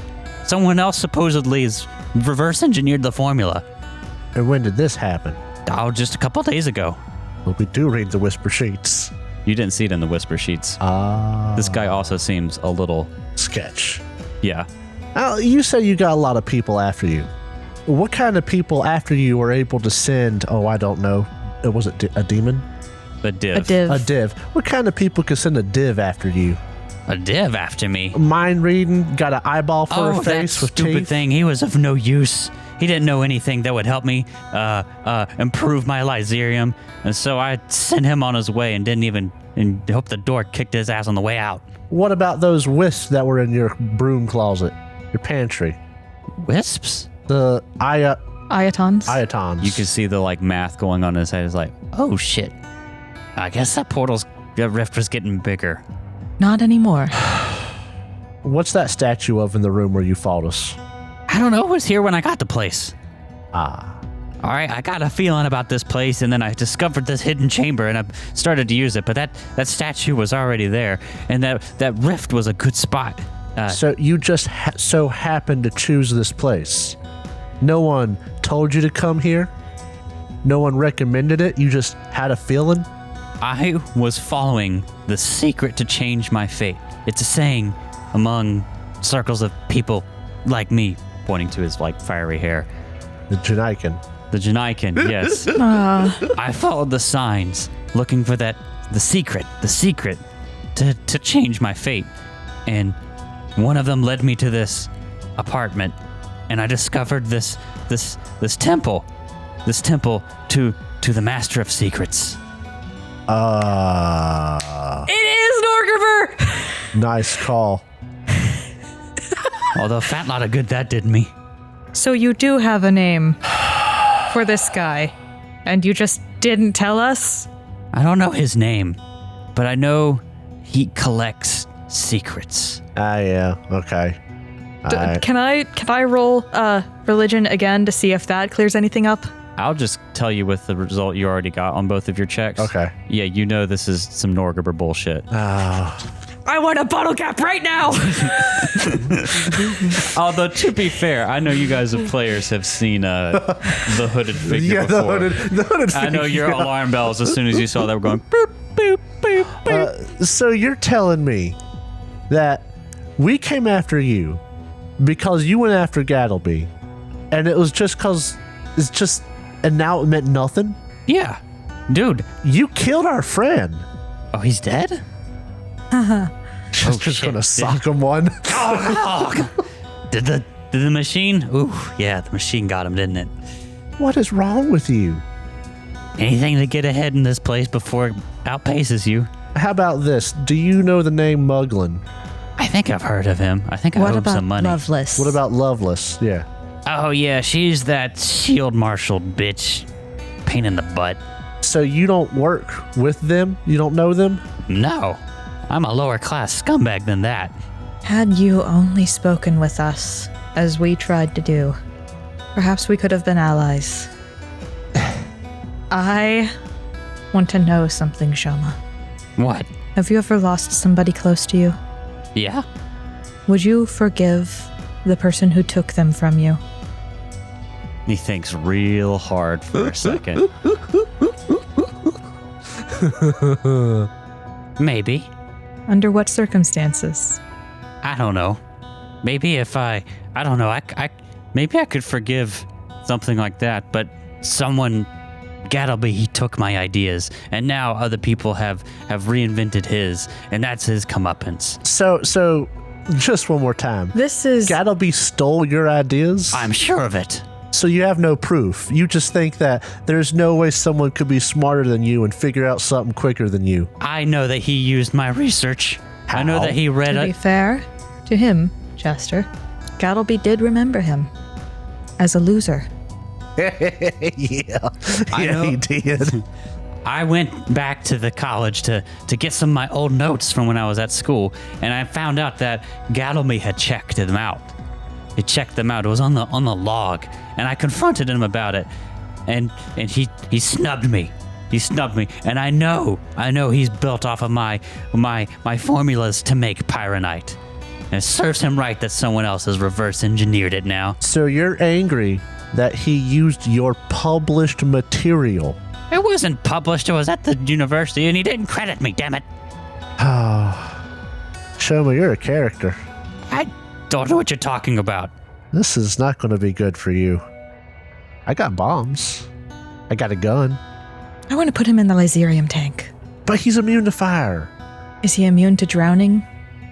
Someone else supposedly has reverse engineered the formula.
And when did this happen?
Oh, just a couple days ago.
Well, we do read the whisper sheets.
You didn't see it in the whisper sheets. This guy also seems a little...
sketch.
Yeah.
You said you got a lot of people after you. What kind of people after you were able to send, I don't know, was it a demon?
A div.
A div.
A div. What kind of people could send a div after you?
A div after me?
Mind reading, got an eyeball for a face with
stupid
teeth.
Thing. He was of no use. He didn't know anything that would help me improve my Lyzerium, and so I sent him on his way and hope the door kicked his ass on the way out.
What about those wisps that were in your broom closet, your pantry?
Wisps?
The
Iotons?
Iotons.
You could see the math going on in his head. It's like, oh shit. I guess that rift was getting bigger.
Not anymore.
What's that statue of in the room where you fought us?
I don't know. It was here when I got the place. All right, I got a feeling about this place, and then I discovered this hidden chamber, and I started to use it, but that statue was already there, and that rift was a good spot.
So you just so happened to choose this place? No one told you to come here? No one recommended it? You just had a feeling?
I was following the secret to change my fate. It's a saying among circles of people like me, pointing to his fiery hair.
The Janaikan.
The Janaikan, yes. I followed the signs, looking for the secret to change my fate. And one of them led me to this apartment, and I discovered this temple. This temple to the Master of Secrets.
It is Norgriver!
Nice call.
Although a fat lot of good that did me.
So you do have a name for this guy, and you just didn't tell us?
I don't know his name, but I know he collects secrets.
Yeah, okay.
Can I roll religion again to see if that clears anything up?
I'll just tell you with the result you already got on both of your checks.
Okay.
Yeah, you know this is some Norgriber bullshit.
I want a bottle cap right now.
Although, to be fair, I know you guys as players have seen the hooded figure before.
The hooded figure.
I know your alarm bells as soon as you saw that were going boop, boop, boop, boop.
So you're telling me that we came after you because you went after Gattleby, and it was just because it's just, and now it meant nothing?
Yeah. Dude.
You killed our friend.
Oh, he's dead?
Just gonna sock him one.
Did the machine? Ooh, yeah, the machine got him, didn't it?
What is wrong with you?
Anything to get ahead in this place before it outpaces you.
How about this? Do you know the name Muglin?
I think I've heard of him. I think I owe him some money.
Loveless?
What about Loveless? Yeah.
Oh, yeah, she's that shield marshal bitch. Pain in the butt.
So you don't work with them? You don't know them?
No, I'm a lower class scumbag than that.
Had you only spoken with us, as we tried to do, perhaps we could have been allies. I want to know something, Shoma.
What?
Have you ever lost somebody close to you?
Yeah?
Would you forgive the person who took them from you?
He thinks real hard for a second. Maybe.
Under what circumstances?
I don't know. Maybe if I don't know, maybe I could forgive something like that, but someone, Gattleby, he took my ideas, and now other people have reinvented his, and that's his comeuppance.
So, just one more time.
This is...
Gattleby stole your ideas?
I'm sure of it.
So you have no proof. You just think that there's no way someone could be smarter than you and figure out something quicker than you.
I know that he used my research.
How?
I know that he read
To be
it.
fair to him, Chester, Gattleby did remember him as a loser.
Yeah,
know.
he did.
I went back to the college to get some of my old notes from when I was at school, and I found out that Gattleby had checked them out. He checked them out. It was on the log, and I confronted him about it, and he snubbed me. He snubbed me, and I know he's built off of my formulas to make pyronite, and it serves him right that someone else has reverse engineered it now.
So you're angry that he used your published material.
It wasn't published. It was at the university, and he didn't credit me. Damn it!
Shoma, you're a character.
I don't know what you're talking about.
This is not going to be good for you. I got bombs. I got a gun.
I want to put him in the Lyserium tank.
But he's immune to fire.
Is he immune to drowning?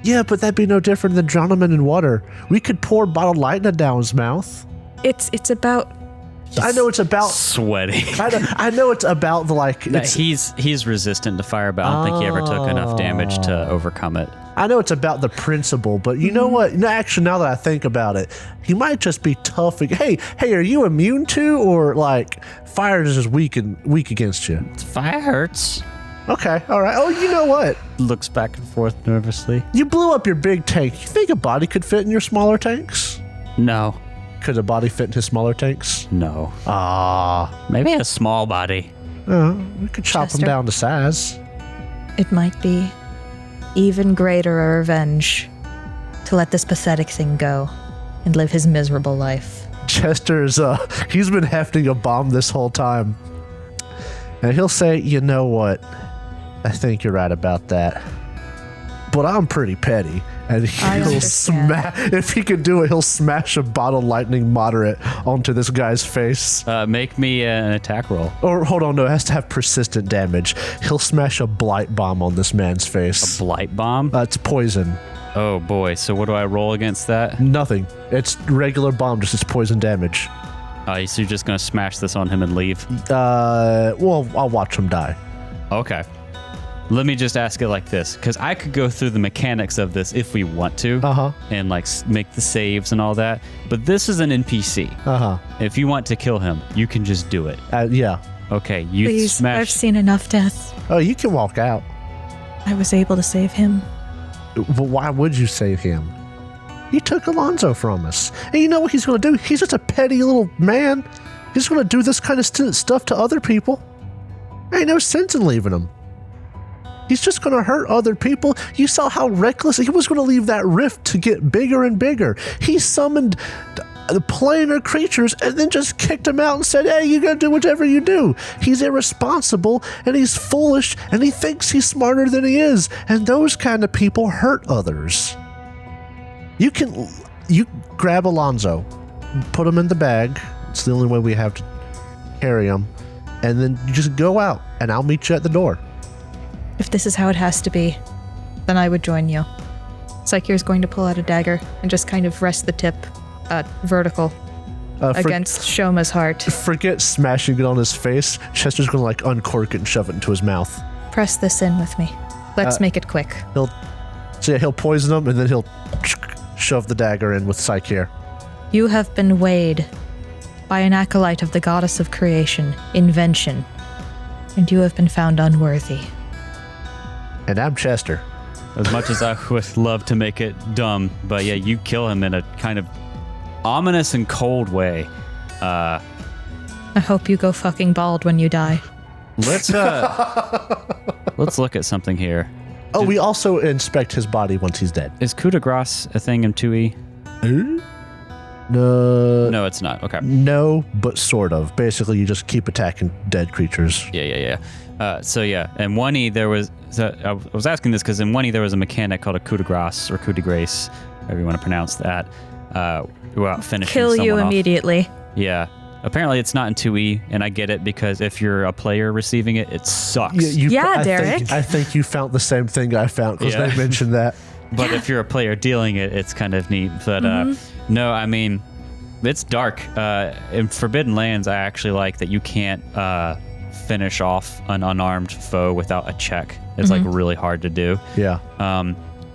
Yeah, but that'd be no different than drowning him in water. We could pour bottled lightning down his mouth.
It's about...
I know it's about...
Sweaty.
I know it's about the like... It's,
He's resistant to fire, but I don't think he ever took enough damage to overcome it.
I know it's about the principle, but you know what? No, actually, now that I think about it, he might just be tough. Hey, are you immune to, or like fire is just weak against you?
Fire hurts.
Okay, all right. Oh, you know what?
Looks back and forth nervously.
You blew up your big tank. You think a body could fit in your smaller tanks?
No.
Could a body fit in his smaller tanks?
No. Maybe a small body.
We could chop
Chester?
him down to size.
It might be even greater a revenge to let this pathetic thing go and live his miserable life.
Chester's, he's been hefting a bomb this whole time. And he'll say, you know what? I think you're right about that. But I'm pretty petty. And he'll smash, if he can do it, he'll smash a bottle lightning moderate onto this guy's face.
Make me an attack roll.
Or hold on, no, it has to have persistent damage. He'll smash a blight bomb on this man's face.
Blight bomb?
It's poison.
Oh boy, so what do I roll against that?
Nothing. It's regular bomb, just it's poison damage.
So you're just gonna smash this on him and leave?
Well, I'll watch him die.
Okay. Let me just ask it like this, because I could go through the mechanics of this if we want to, and like make the saves and all that. But this is an NPC. If you want to kill him, you can just do it.
Yeah.
Okay, you
Please,
smash.
I've seen enough death.
Oh, you can walk out.
I was able to save him.
But why would you save him? He took Alonzo from us. And you know what he's going to do? He's just a petty little man. He's going to do this kind of stuff to other people. Ain't no sense in leaving him. He's just going to hurt other people. You saw how reckless he was going to leave that rift to get bigger and bigger. He summoned the planar creatures and then just kicked them out and said, hey, you got to do whatever you do. He's irresponsible and he's foolish and he thinks he's smarter than he is. And those kind of people hurt others. You grab Alonzo, put him in the bag. It's the only way we have to carry him. And then you just go out and I'll meet you at the door.
If this is how it has to be, then I would join you. Psycheer's going to pull out a dagger and just kind of rest the tip vertical against Shoma's heart.
Forget smashing it on his face. Chester's going to like uncork it and shove it into his mouth.
Press this in with me. Let's make it quick.
He'll poison him and then he'll shove the dagger in with Psycheer.
You have been weighed by an acolyte of the goddess of creation, invention, and you have been found unworthy.
And I'm Chester.
As much as I would love to make it dumb, but yeah, you kill him in a kind of ominous and cold way.
I hope you go fucking bald when you die.
Let's look at something here.
Oh, we also inspect his body once he's dead.
Is coup de grace a thing in 2E? No, it's not. Okay.
No, but sort of. Basically, you just keep attacking dead creatures.
Yeah. So yeah, in 1E there was. I was asking this because in 1E there was a mechanic called a coup de grace or coup de grace, however you want to pronounce that. Without finishing
Kill you
someone off.
immediately.
Yeah. Apparently it's not in 2E, and I get it because if you're a player receiving it, it sucks.
Derek.
I think you found the same thing I found because they mentioned that.
But if you're a player dealing it, it's kind of neat. But no, I mean, it's dark. In Forbidden Lands, I actually like that you can't finish off an unarmed foe without a check. It's like really hard to do.
Yeah.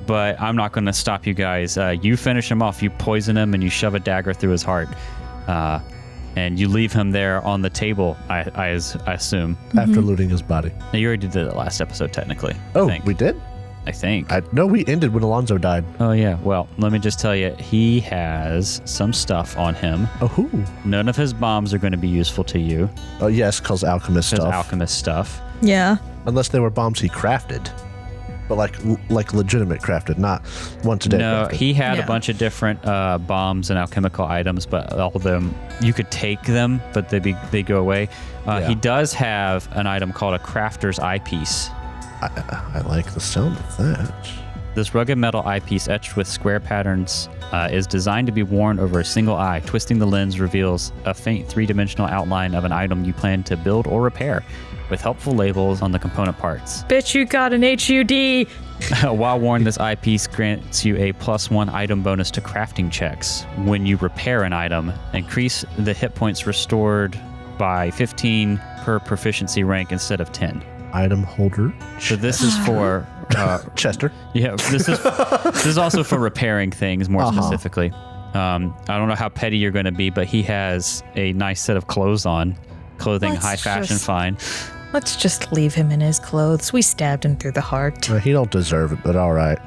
But I'm not going to stop you guys. You finish him off. You poison him and you shove a dagger through his heart. And you leave him there on the table, I assume.
After looting his body.
Now, you already did it last episode, technically.
Oh, we did?
I think.
No, we ended when Alonzo died.
Oh, yeah. Well, let me just tell you, he has some stuff on him.
Oh,
None of his bombs are going to be useful to you.
Oh, yes, because alchemist
His
stuff.
alchemist stuff.
Yeah.
Unless they were bombs he crafted. But like legitimate crafted, not once a day.
No,
crafted.
he had a bunch of different bombs and alchemical items, but all of them, you could take them, but they go away. He does have an item called a crafter's eyepiece.
I like the sound of that.
This rugged metal eyepiece etched with square patterns is designed to be worn over a single eye. Twisting the lens reveals a faint three-dimensional outline of an item you plan to build or repair, with helpful labels on the component parts.
Bitch, you got an HUD!
While worn, this eyepiece grants you a +1 item bonus to crafting checks. When you repair an item, increase the hit points restored by 15 per proficiency rank instead of 10.
Item holder.
So this is for
Chester.
Yeah, this is also for repairing things more specifically. I don't know how petty you're going to be, but he has a nice set of clothes on. Clothing, high fashion, fine.
Let's just leave him in his clothes. We stabbed him through the heart.
He don't deserve it, but all right.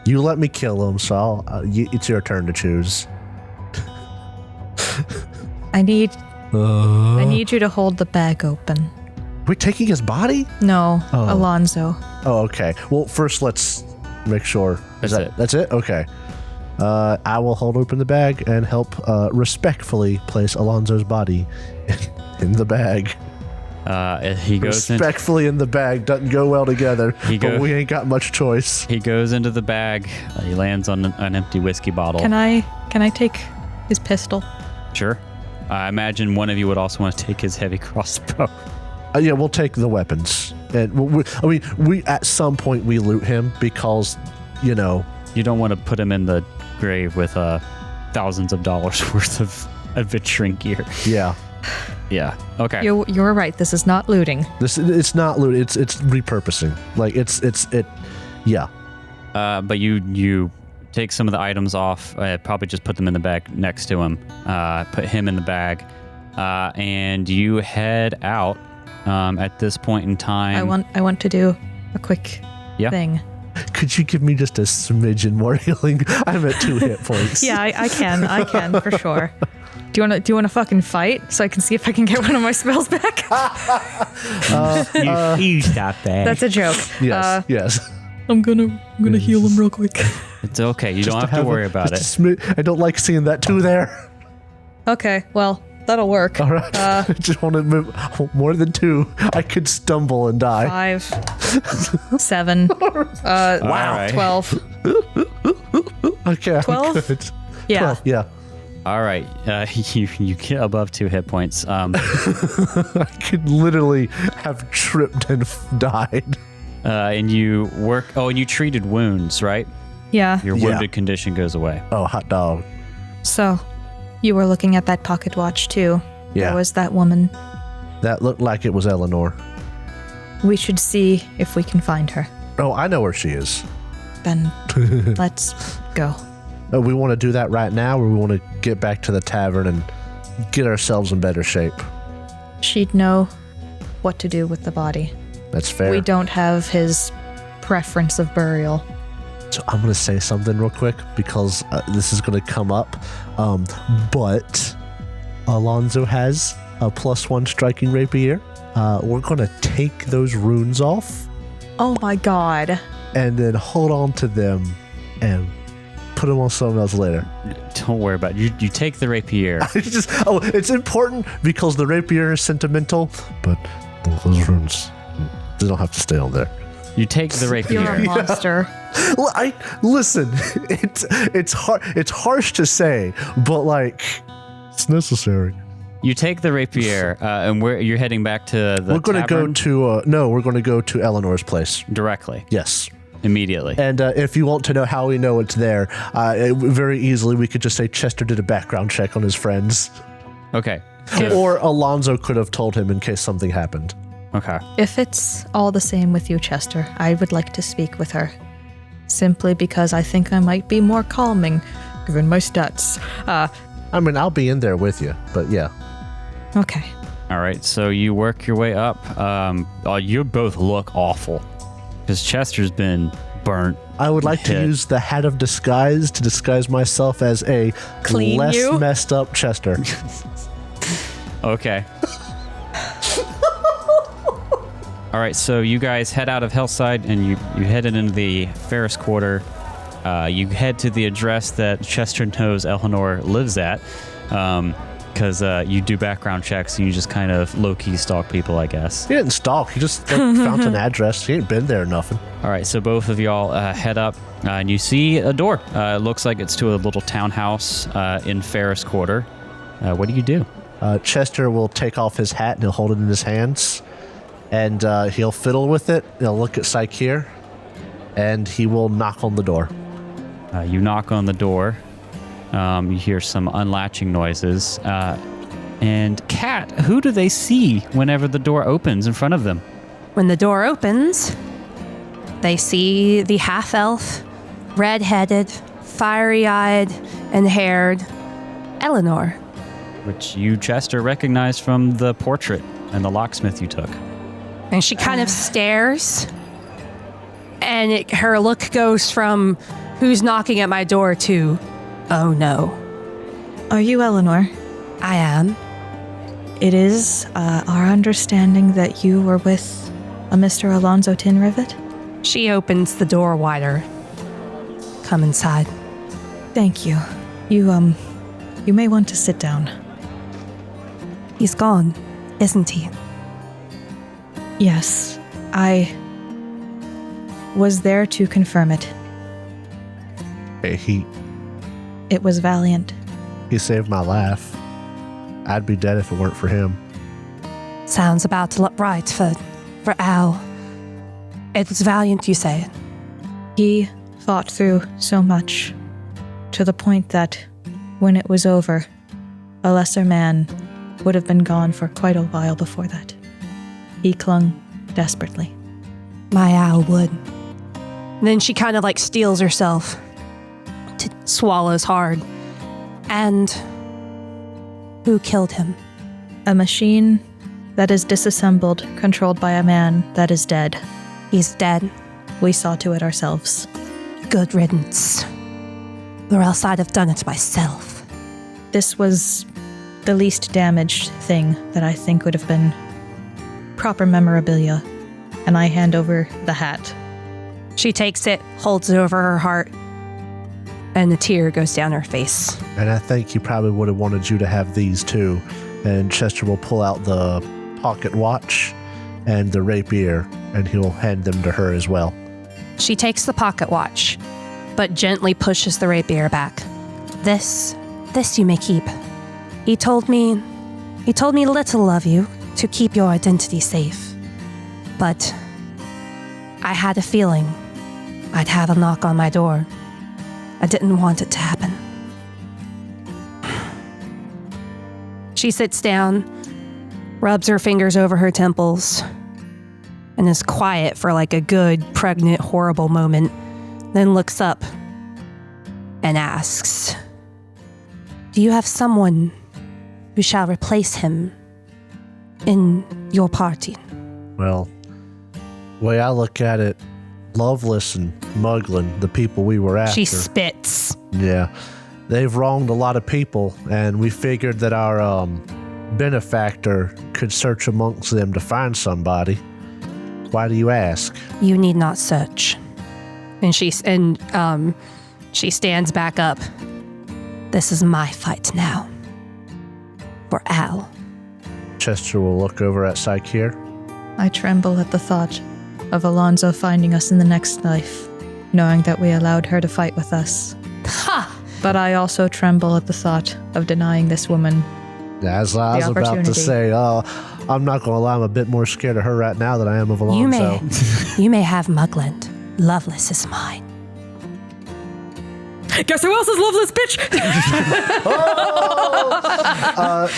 You let me kill him, so it's your turn to choose.
I need you to hold the bag open.
We're taking his body?
No, Alonzo.
Oh, okay. Well, first let's make sure. That's it? Okay. I will hold open the bag and help respectfully place Alonzo's body in the bag.
He goes
respectfully in the bag. Doesn't go well together, but we ain't got much choice.
He goes into the bag. He lands on an empty whiskey bottle.
Can I take his pistol?
Sure. I imagine one of you would also want to take his heavy crossbow.
Yeah, we'll take the weapons. And we at some point we loot him because,
you don't want to put him in the grave with thousands of dollars worth of adventuring gear.
Yeah.
Yeah. Okay.
You're right. This is not looting.
It's not looting. It's repurposing. Like it's. Yeah.
But you take some of the items off. Probably just put them in the bag next to him. Put him in the bag, and you head out. At this point in time,
I want to do a quick thing.
Could you give me just a smidgen more healing? I'm at 2 hit points.
Yeah, I can for sure. Do you want to fucking fight so I can see if I can get one of my spells back?
You stop that.
That's a joke.
Yes, yes.
I'm gonna heal him real quick.
It's okay. You don't have to worry about it.
I don't like seeing that 2 there.
Okay, well, that'll work.
All right. I just want to move more than 2. I could stumble and die.
5, 7,
Wow.
12.
Okay,
12?
I'm good.
Yeah.
12, yeah.
All right. You get above 2 hit points.
I could literally have tripped and died.
And you work. Oh, and you treated wounds, right?
Yeah.
Your
Yeah.
wounded condition goes away.
Oh, hot dog.
So, you were looking at that pocket watch too.
Yeah.
There was that woman.
That looked like it was Eleanor.
We should see if we can find her.
Oh, I know where she is.
Then let's go.
We want to do that right now, or we want to get back to the tavern and get ourselves in better shape.
She'd know what to do with the body.
That's fair.
We don't have his preference of burial.
So I'm going to say something real quick because this is going to come up. But Alonzo has a +1 striking rapier. We're going to take those runes off
Oh my god.
and then hold on to them and put them on something else later.
Don't worry about it. You take the rapier.
It's important because the rapier is sentimental, but those runes, they don't have to stay on there.
You take the rapier.
You're a monster.
Listen, it's hard. It's harsh to say, but like, it's necessary.
You take the rapier, and you're heading back to the
We're going to go
tavern
to we're going to go to Eleanor's place.
directly,
Yes.
immediately.
And if you want to know how we know it's there, very easily we could just say Chester did a background check on his friends,
Okay.
or Alonzo could have told him in case something happened.
Okay.
If it's all the same with you, Chester, I would like to speak with her. Simply because I think I might be more calming, given my stats.
I mean, I'll be in there with you, but yeah.
Okay.
All right. So you work your way up. You both look awful because Chester's been burnt.
I would like to
Hit.
use the hat of disguise to disguise myself as a
Clean
less
you?
messed up Chester.
Okay. All right, so you guys head out of Hellside and you headed into the Ferris Quarter. You head to the address that Chester knows Eleanor lives at because you do background checks and you just kind of low-key stalk people, I guess.
He didn't stalk. He just found an address. He ain't been there or nothing.
All right, so both of y'all head up and you see a door. It looks like it's to a little townhouse in Ferris Quarter. What do you do?
Chester will take off his hat and he'll hold it in his hands. And he'll fiddle with it. He'll look at Saikir. And he will knock on the door.
You knock on the door. You hear some unlatching noises. And Kat, who do they see whenever the door opens in front of them?
When the door opens, they see the half-elf, red-headed, fiery-eyed, and haired Eleanor.
Which you, Chester, recognize from the portrait and the locksmith you took.
And she kind of stares, and her look goes from, who's knocking at my door, to, oh no.
Are you Eleanor?
I am.
It is our understanding that you were with a Mr. Alonzo Tinrivet?
She opens the door wider. Come inside.
Thank you. You may want to sit down.
He's gone, isn't he?
Yes, I was there to confirm it.
Hey,
It was valiant.
he saved my life. I'd be dead if it weren't for him.
Sounds about to look right for Al. It was valiant, you say?
He fought through so much, to the point that when it was over, a lesser man would have been gone for quite a while before that. He clung desperately.
My Al would. Then she kind of like steels herself, swallows hard. And who killed him?
A machine that is disassembled, controlled by a man that is dead.
He's dead.
We saw to it ourselves.
Good riddance. Or else I'd have done it myself.
This was the least damaged thing that I think would have been proper memorabilia, and I hand over the hat.
She takes it, holds it over her heart, and a tear goes down her face.
And I think he probably would have wanted you to have these too. And Chester will pull out the pocket watch and the rapier, and he'll hand them to her as well.
She takes the pocket watch, but gently pushes the rapier back. This you may keep. He told me little of you to keep your identity safe. But I had a feeling I'd have a knock on my door. I didn't want it to happen. She sits down, rubs her fingers over her temples, and is quiet for like a good, pregnant, horrible moment, then looks up and asks, "Do you have someone who shall replace him in your party?"
Well, the way I look at it, Loveless and Muglin, the people we were after.
She spits.
Yeah. They've wronged a lot of people, and we figured that our benefactor could search amongst them to find somebody. Why do you ask?
You need not search. And she stands back up. This is my fight now. For Al.
Chester will look over at Saikir.
I tremble at the thought of Alonzo finding us in the next life, knowing that we allowed her to fight with us.
Ha!
But I also tremble at the thought of denying this woman.
As I was about to
opportunity.
say, I'm not going to lie, I'm a bit more scared of her right now than I am of Alonzo.
You may have Mugland. Loveless is mine.
Guess who else is Loveless, bitch?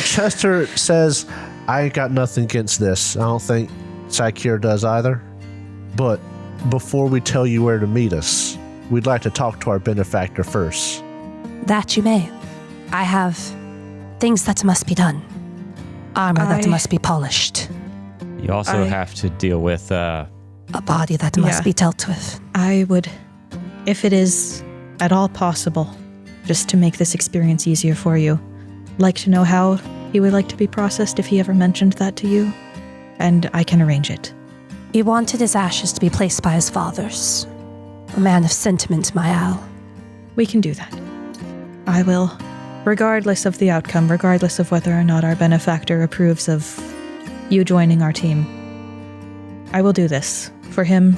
Chester says, I ain't got nothing against this. I don't think Saikir does either. But before we tell you where to meet us, we'd like to talk to our benefactor first.
That you may. I have things that must be done. Armor that must be polished.
You also have to deal with
A body that must be dealt with.
I would, if it is at all possible, just to make this experience easier for you, like to know how he would like to be processed if he ever mentioned that to you, and I can arrange it.
He wanted his ashes to be placed by his fathers. A man of sentiment, my Al.
We can do that. I will, regardless of the outcome, regardless of whether or not our benefactor approves of you joining our team. I will do this. For him,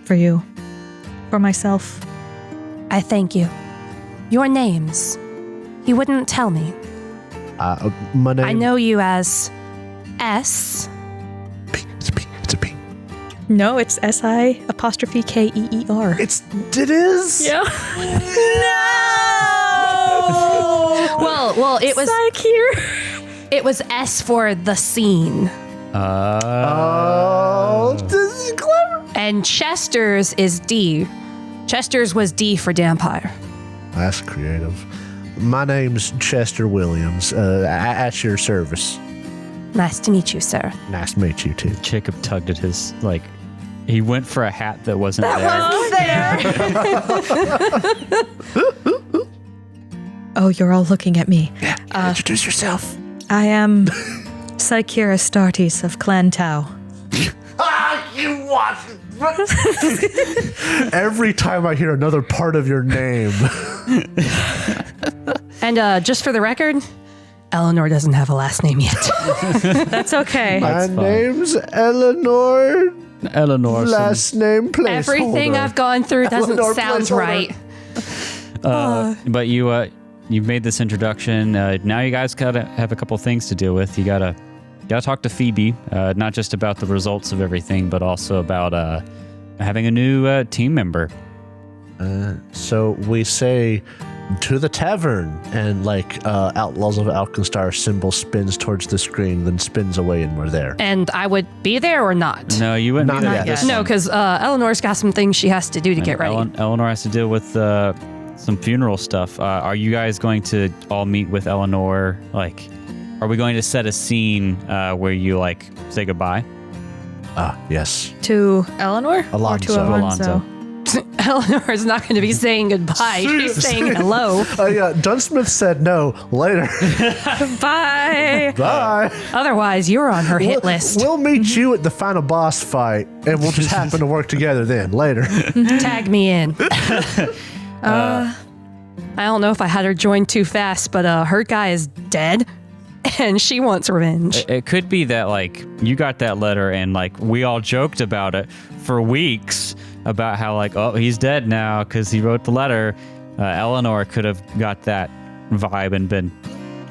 for you, for myself.
I thank you. Your names. He wouldn't tell me.
My name...
I know you as S.
It's a P.
No, it's S-I apostrophe K-E-E-R.
It is?
Yeah.
Well, it was
here.
it was S for the scene.
Oh, this is clever.
And Chester's is D. Chester's was D for Dampire.
That's creative. My name's Chester Williams. At your service.
Nice to meet you, sir.
Nice to meet you, too.
Jacob tugged at his, he went for a hat that wasn't there.
Oh, you're all looking at me.
Yeah, introduce yourself.
I am Saikir Astartes of Clan Tau.
You want... Every time I hear another part of your name.
And just for the record, Eleanor doesn't have a last name yet.
That's okay.
My name's Eleanor.
Eleanor.
Last name placeholder.
Everything I've gone through doesn't
Eleanor
sound
placeholder.
right.
But you made this introduction. Now you guys gotta have a couple things to deal with. You gotta talk to Phoebe, not just about the results of everything, but also about having a new team member.
So we say to the tavern, and Outlaws of Alkenstar symbol spins towards the screen, then spins away, and we're there.
And I would be there or not?
No, you wouldn't
Not
be there.
yet.
This
No,
one.
because Eleanor's got some things she has to do to get ready.
Eleanor has to deal with some funeral stuff. Are you guys going to all meet with Eleanor? Are we going to set a scene where you say goodbye?
Yes.
To Eleanor?
Alonzo.
Or to Alonzo?
Eleanor's not going to be saying goodbye. She's saying hello.
Yeah, Dunsmith said no. Later.
Bye.
Bye.
Otherwise, you're on her hit list.
We'll meet you at the final boss fight, and we'll just happen to work together then. Later.
Tag me in. I don't know if I had her join too fast, but her guy is dead, and she wants revenge.
It could be that, like, you got that letter and, like, we all joked about it for weeks about how, like, oh, he's dead now because he wrote the letter. Eleanor could have got that vibe and been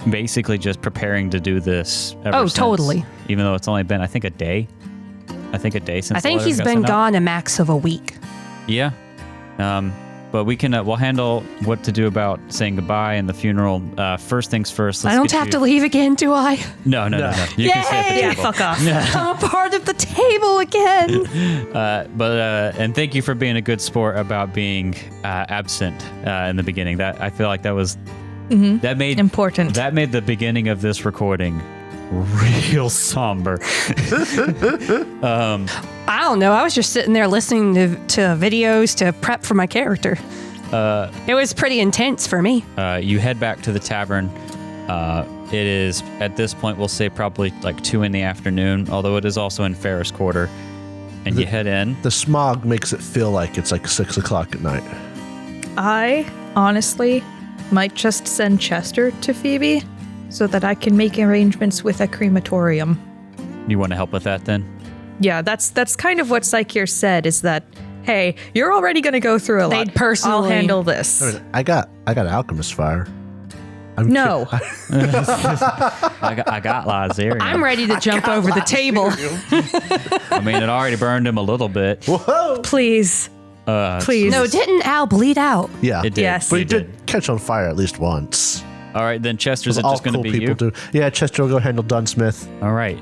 basically just preparing to do this ever since.
Totally.
Even though it's only been, I think, a day. Since
I think
the letter
he's
got
been
sent out.
gone a max of a week.
Yeah. But we can, we'll handle what to do about saying goodbye and the funeral. First things first.
I don't have to leave again, do I?
No. You can stay at the
Yay!
table.
Fuck off.
I'm a part of the table again.
And thank you for being a good sport about being absent in the beginning. That I feel like that was that made
Important.
That made the beginning of this recording real somber.
I don't know. I was just sitting there listening to videos to prep for my character. It was pretty intense for me.
You head back to the tavern. It is, at this point, we'll say probably like 2 p.m, although it is also in Ferris Quarter. And you head in.
The smog makes it feel like it's like 6 o'clock at night.
I honestly might just send Chester to Phoebe so that I can make arrangements with a crematorium.
You want to help with that then?
Yeah, that's kind of what Psycheer said, is that, hey, you're already going to go through a lot.
They'd personally-
I'll handle this.
I mean, I got alchemist fire.
No.
I got Lazarian.
I'm ready to jump over the table.
I mean, it already burned him a little bit.
Whoa!
Please. Please.
No, didn't Al bleed out?
Yeah,
It did.
Yes.
but he did catch on fire at least once.
All right, then Chester's
All
just going to
cool
be
people
you.
do. Yeah, Chester will go handle Dunsmith.
All right.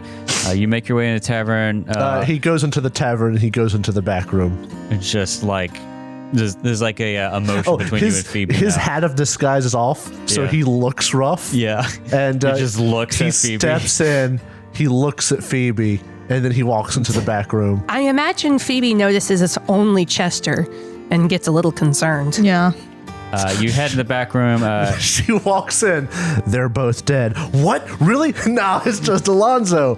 You make your way in the tavern.
He goes into the tavern. He goes into the back room.
It's just like there's like a emotion between you and Phoebe.
his
now.
hat of disguise is off, so
Yeah.
he looks rough.
Yeah.
And
He just looks
he
at Phoebe.
steps in. He looks at Phoebe, and then he walks into the back room.
I imagine Phoebe notices it's only Chester and gets a little concerned.
Yeah.
You head in the back room.
She walks in. They're both dead. What? Really? No, it's just Alonzo.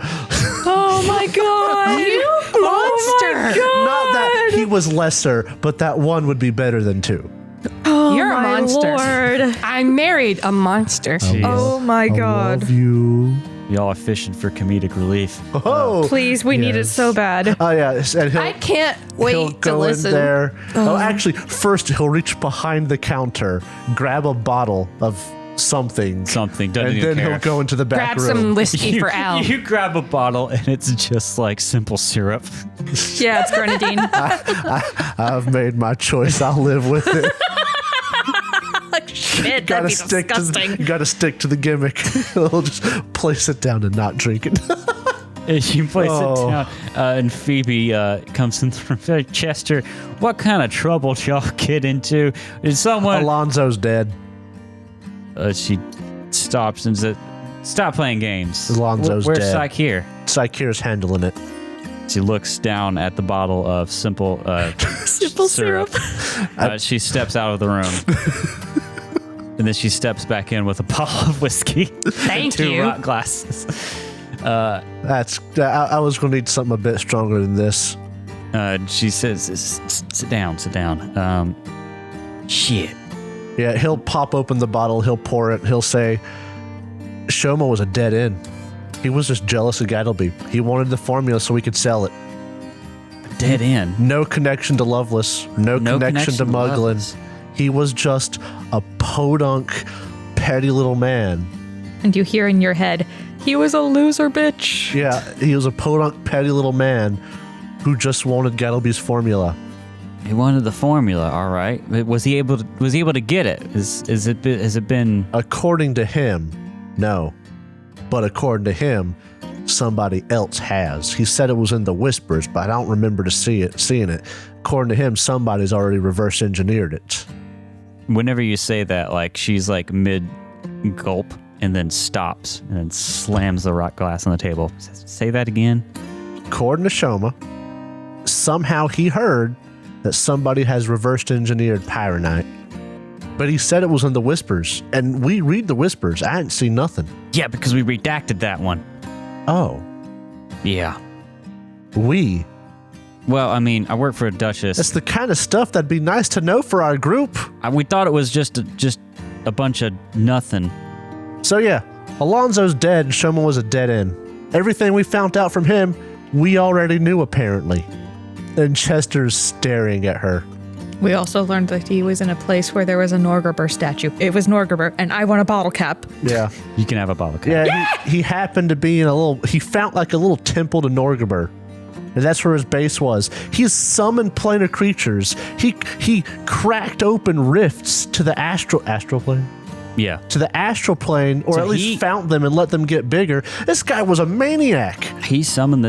Oh my god! You monster!
Not that he was lesser, but that one would be better than 2.
You're a
my
monster.
Lord.
I married a monster.
Oh my God.
Love you.
Y'all are fishing for comedic relief.
Oh,
Please, we need it
yes.
so bad.
Oh yeah, and
I can't
he'll
wait to
go in
listen.
there. Oh, actually, first he'll reach behind the counter, grab a bottle of something,
Something. Doesn't
and
even
then
care.
he'll go into the back
Grab
room.
some whiskey for Al.
You grab a bottle and it's just like simple syrup.
Yeah, it's grenadine.
I've made my choice. I'll live with it.
Shit, that'd
gotta
be
stick
disgusting.
you gotta stick to the gimmick. He'll just place it down and not drink it.
You place
Oh.
it down, and Phoebe comes in the room. Chester, what kind of trouble did y'all get into? Did someone?
Alonzo's dead.
She stops and says, "Stop playing games."
Alonzo's
Where's
dead.
Psyche here?
Psycheer's handling it.
She looks down at the bottle of simple syrup. She steps out of the room. And then she steps back in with a bottle of whiskey.
Thank
2
you.
rock glasses.
I was gonna need something a bit stronger than this.
She says, sit down. Shit.
Yeah, he'll pop open the bottle, he'll pour it, he'll say, Shoma was a dead end. He was just jealous of Gattleby. He wanted the formula so we could sell it.
Dead end.
No connection to Loveless. No connection to Muglin.
Loveless.
He was just a podunk, petty little man.
And you hear in your head, he was a loser bitch.
Yeah, he was a podunk, petty little man who just wanted Gattleby's formula.
He wanted the formula, all right. But was he able to get it? Has it been?
According to him, no. But according to him, somebody else has. He said it was in the whispers, but I don't remember seeing it. According to him, somebody's already reverse engineered it.
Whenever you say that, like she's like mid gulp and then stops and then slams the rock glass on the table. Say that again.
According to Shoma, somehow he heard that somebody has reversed engineered Pyronite. But he said it was in the whispers, and we read the whispers. I hadn't seen nothing.
Yeah, because we redacted that one.
Oh,
Yeah.
we.
Well, I mean, I work for a Duchess.
That's the kind of stuff that'd be nice to know for our group.
We thought it was just a bunch of nothing.
So yeah, Alonzo's dead and Shoma was a dead end. Everything we found out from him, we already knew apparently. And Chester's staring at her.
We also learned that he was in a place where there was a Norgerber statue. It was Norgerber, and I want a bottle cap.
Yeah.
You can have a bottle cap.
Yeah, he happened to be in he found like a little temple to Norgerber. And that's where his base was. He's summoned planar creatures. He cracked open rifts to the astral plane.
Yeah.
To the astral plane, or
So
at least found them and let them get bigger. This guy was a maniac.
He summoned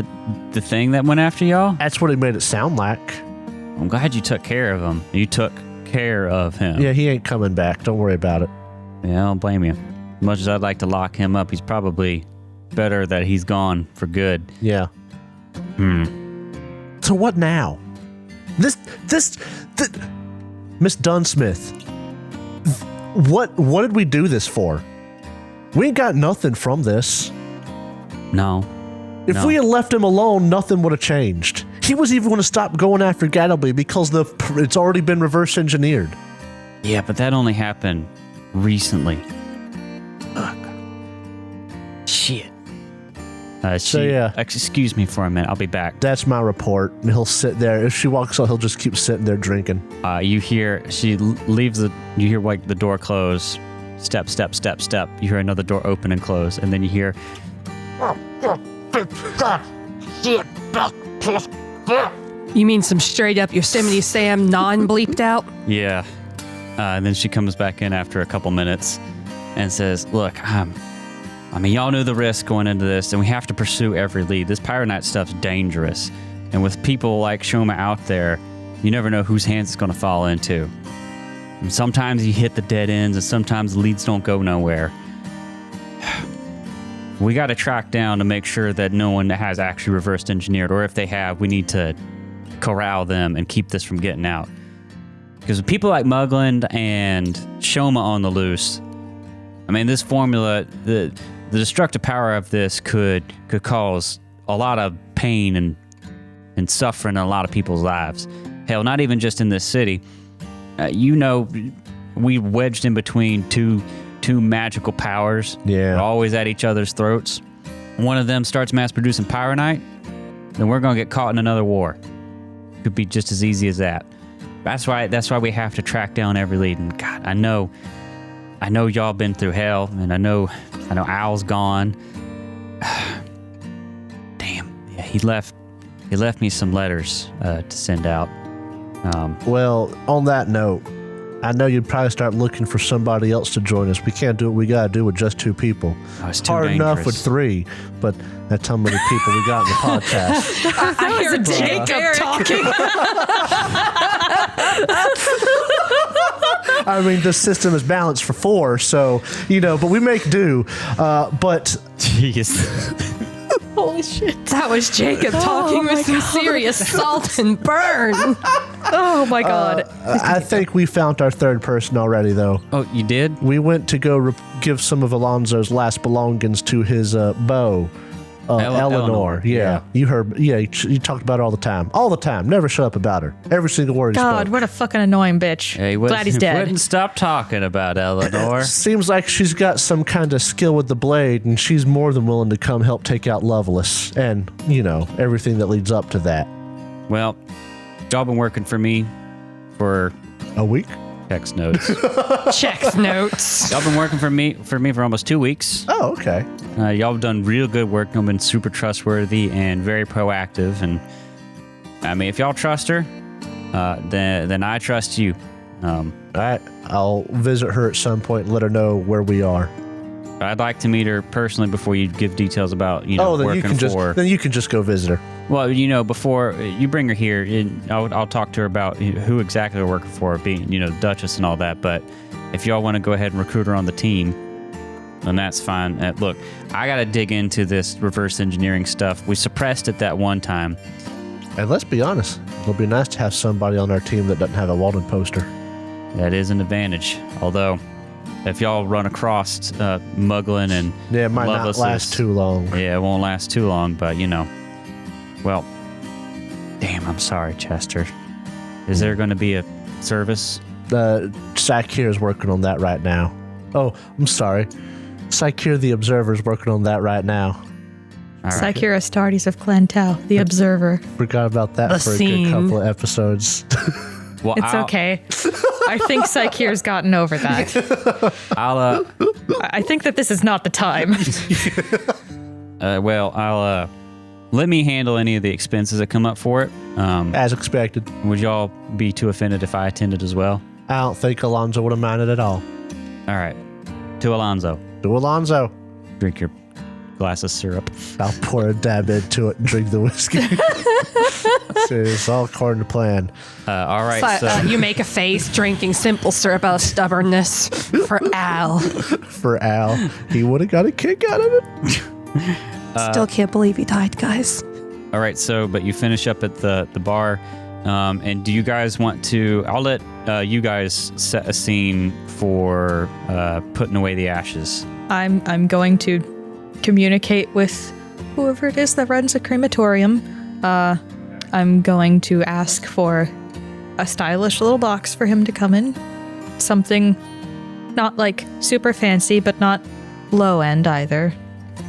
the thing that went after y'all?
That's what he made it sound like.
I'm glad you took care of him. You took care of him.
Yeah, he ain't coming back. Don't worry about it.
Yeah, I don't blame you. As much as I'd like to lock him up, he's probably better that he's gone for good.
Yeah. So what now? This Miss Dunsmith. What did we do this for? We ain't got nothing from this.
No.
If we had left him alone, nothing would have changed. He was even going to stop going after Gattleby because it's already been reverse engineered.
Yeah, but that only happened recently. Ugh. Shit. Excuse me for a minute. I'll be back.
That's my report. And he'll sit there. If she walks out, he'll just keep sitting there drinking.
You hear she leaves you hear like the door close. Step, step, step, step. You hear another door open and close, and then you hear.
You mean some straight up Yosemite Sam non-bleeped out?
Yeah. And then she comes back in after a couple minutes and says, look, I mean, y'all knew the risk going into this, and we have to pursue every lead. This Pyronite stuff's dangerous. And with people like Shoma out there, you never know whose hands it's going to fall into. And sometimes you hit the dead ends, and sometimes the leads don't go nowhere. We got to track down to make sure that no one has actually reversed engineered, or if they have, we need to corral them and keep this from getting out. Because with people like Mugland and Shoma on the loose, I mean, this formula, the destructive power of this could cause a lot of pain and suffering in a lot of people's lives. Hell, not even just in this city. We wedged in between two magical powers.
Yeah.
We're always at each other's throats. One of them starts mass producing Pyronite, then we're going to get caught in another war. Could be just as easy as that. That's why we have to track down every lead. And God, I know y'all been through hell, and I know Al's gone. Damn. Yeah, he left me some letters to send out.
Well, on that note, I know you'd probably start looking for somebody else to join us. We can't do what we got to do with just 2 people.
Oh, it's too
hard
dangerous.
enough with 3, but that's how many people we got in the podcast.
I hear Jacob talking.
I mean, the system is balanced for 4, so, but we make do. But
Jeez.
Holy shit.
That was Jacob talking with some serious salt and burn.
Oh my god.
I think we found our 3rd person already, though.
Oh, you did?
We went to go give some of Alonzo's last belongings to his beau, Eleanor. Yeah. You heard. Yeah, you talked about her all the time. All the time. Never shut up about her. Every single word he
God,
spoke.
what a fucking annoying bitch.
Yeah,
Glad he's dead.
Wouldn't stop talking about Eleanor.
Seems like she's got some kind of skill with the blade, and she's more than willing to come help take out Lovelace and, everything that leads up to that.
Well, y'all been working for me for
A week?
text notes.
Checks notes.
Y'all been working for me for almost 2 weeks.
Oh, okay.
Y'all have done real good work. Y'all been super trustworthy and very proactive. And I mean, if y'all trust her, then I trust you.
All right. I'll visit her at some point and let her know where we are.
I'd like to meet her personally before you give details about
then
working
you can
for.
then you can just go visit her.
Well, before you bring her here, I'll talk to her about who exactly we're working for, being the Duchess and all that. But if y'all want to go ahead and recruit her on the team, then that's fine. Look, I got to dig into this reverse engineering stuff. We suppressed it that one time,
And let's be honest, it'll be nice to have somebody on our team that doesn't have a Walden poster.
That is an advantage. Although, if y'all run across Muglin and
Yeah, it might not
Lovelace's-
last too long.
Yeah, it won't last too long, but well, damn, I'm sorry, Chester. Is there going to be a service?
Sakir is working on that right now. Oh, I'm sorry. Sakir the Observer is working on that right now.
All right.
Sakir Astartes of Clan Tau, the Observer.
Forgot about that
The
for a
scene.
good couple of episodes.
Well,
It's okay. I think Sakir's gotten over that.
I'll
I think that this is not the time.
I'll let me handle any of the expenses that come up for it.
As expected.
Would y'all be too offended if I attended as well?
I don't think Alonzo would have minded at all.
All right. To Alonzo,
To Alonzo.
drink your glass of syrup.
I'll pour a dab into it and drink the whiskey. It's all according to plan.
All right. So,
you make a face drinking simple syrup out of stubbornness for Al.
For Al, he would have got a kick out of it.
Still can't believe he died, guys.
all right. So, but you finish up at the bar, and do you guys want to? I'll let you guys set a scene for putting away the ashes.
I'm going to communicate with whoever it is that runs a crematorium. I'm going to ask for a stylish little box for him to come in. Something not like super fancy, but not low end either.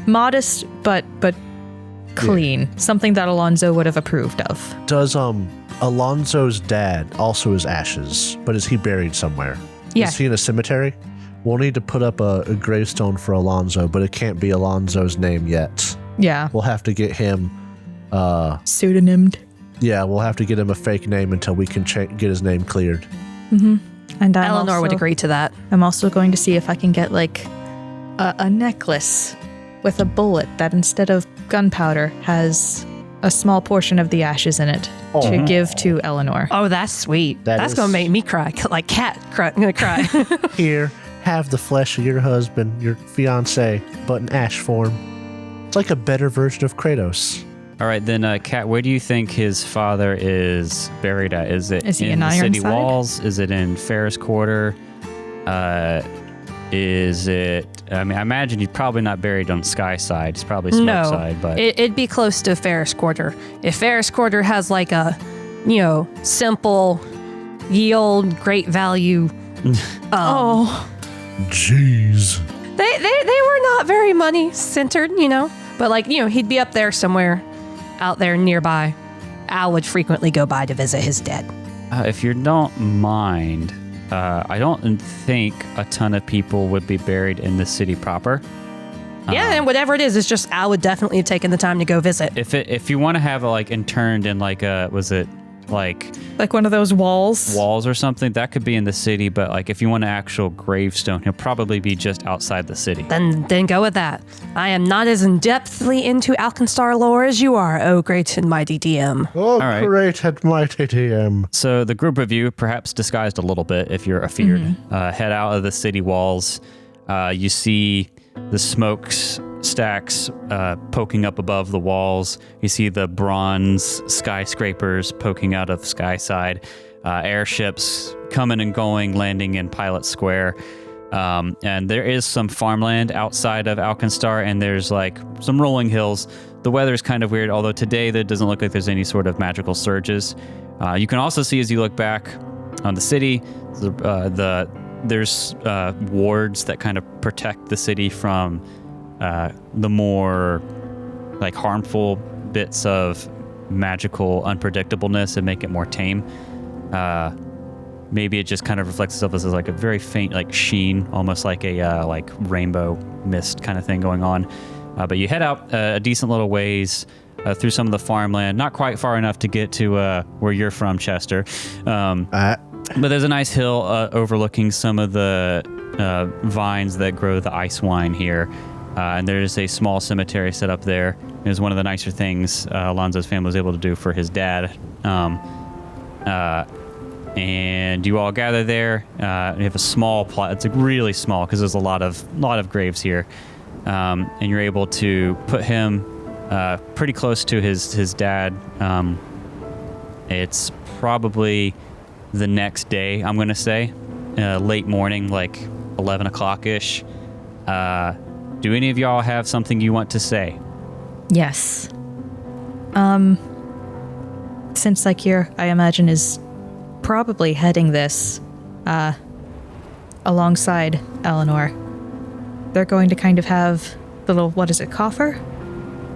Modest, but clean. Something that Alonzo would have approved of.
Does Alonzo's dad also has ashes, but is he buried somewhere?
Yeah.
Is he in a cemetery? We'll need to put up a gravestone for Alonzo, but it can't be Alonzo's name yet.
Yeah.
We'll have to get him
Pseudonymed.
yeah, we'll have to get him a fake name until we can get his name cleared.
And
Eleanor would agree to that.
I'm also going to see if I can get like a necklace with a bullet that instead of gunpowder has a small portion of the ashes in it to give to Eleanor.
Oh, that's sweet. That's
is-
going to make me cry. Like cat cry. I'm going to cry.
Here, have the flesh of your husband, your fiance, but in ash form. It's like a better version of Kratos.
All right, then, Kat, where do you think his father is buried at? Is it
Is he
in
in
the city
Ironside?
walls? Is it in Ferris Quarter? Is it? I mean, I imagine he's probably not buried on Sky Side. He's probably Smoke
No,
Side, but
it'd be close to Ferris Quarter. If Ferris Quarter has like a, simple, ye old, great value.
Jeez.
They were not very money centered, but he'd be up there somewhere, out there nearby. Al would frequently go by to visit his dead.
if you don't mind, I don't think a ton of people would be buried in the city proper.
Yeah, and whatever it is, it's just Al would definitely have taken the time to go visit.
If you want to have it like interned in like was it like
Like one of those walls.
walls or something, that could be in the city, but like if you want an actual gravestone, he'll probably be just outside the city.
Then go with that. I am not as in-depthly into Alkenstar lore as you are, oh great and mighty DM.
Oh,
right.
great and mighty DM.
So the group of you, perhaps disguised a little bit if you're afeared, head out of the city walls. You see the smokestacks poking up above the walls. You see the bronze skyscrapers poking out of Skyside. Airships coming and going, landing in Pilot Square. And there is some farmland outside of Alkenstar, and there's like some rolling hills. The weather's kind of weird, although today there doesn't look like there's any sort of magical surges. You can also see as you look back on the city, there's wards that kind of protect the city from the more like harmful bits of magical unpredictableness and make it more tame. Maybe it just kind of reflects itself as like a very faint like sheen, almost like a like rainbow mist kind of thing going on. But you head out a decent little ways through some of the farmland, not quite far enough to get to where you're from, Chester. But there's a nice hill overlooking some of the vines that grow the ice wine here. And there's a small cemetery set up there. It was one of the nicer things Alonzo's family was able to do for his dad. And you all gather there. You have a small plot. It's like really small because there's a lot of graves here. And you're able to put him pretty close to his dad. It's probably the next day, I'm going to say. Late morning, like 11 o'clock-ish. Do any of y'all have something you want to say?
Yes. Since Saikir, I imagine, is probably heading this, alongside Eleanor, they're going to kind of have the little, what is it, coffer?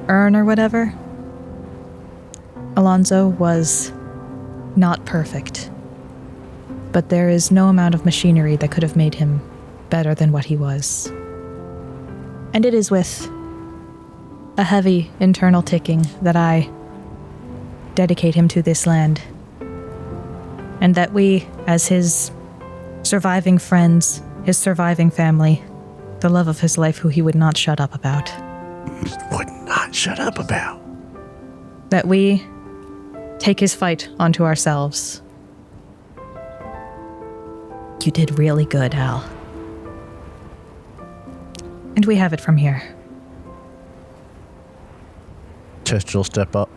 Urn or whatever? Alonzo was not perfect, but there is no amount of machinery that could have made him better than what he was. And it is with a heavy internal ticking that I dedicate him to this land, and that we, as his surviving friends, his surviving family, the love of his life who he would not shut up about.
Would not shut up about.
That we take his fight onto ourselves. You did really good, Al. And we have it from here.
Chester will step up.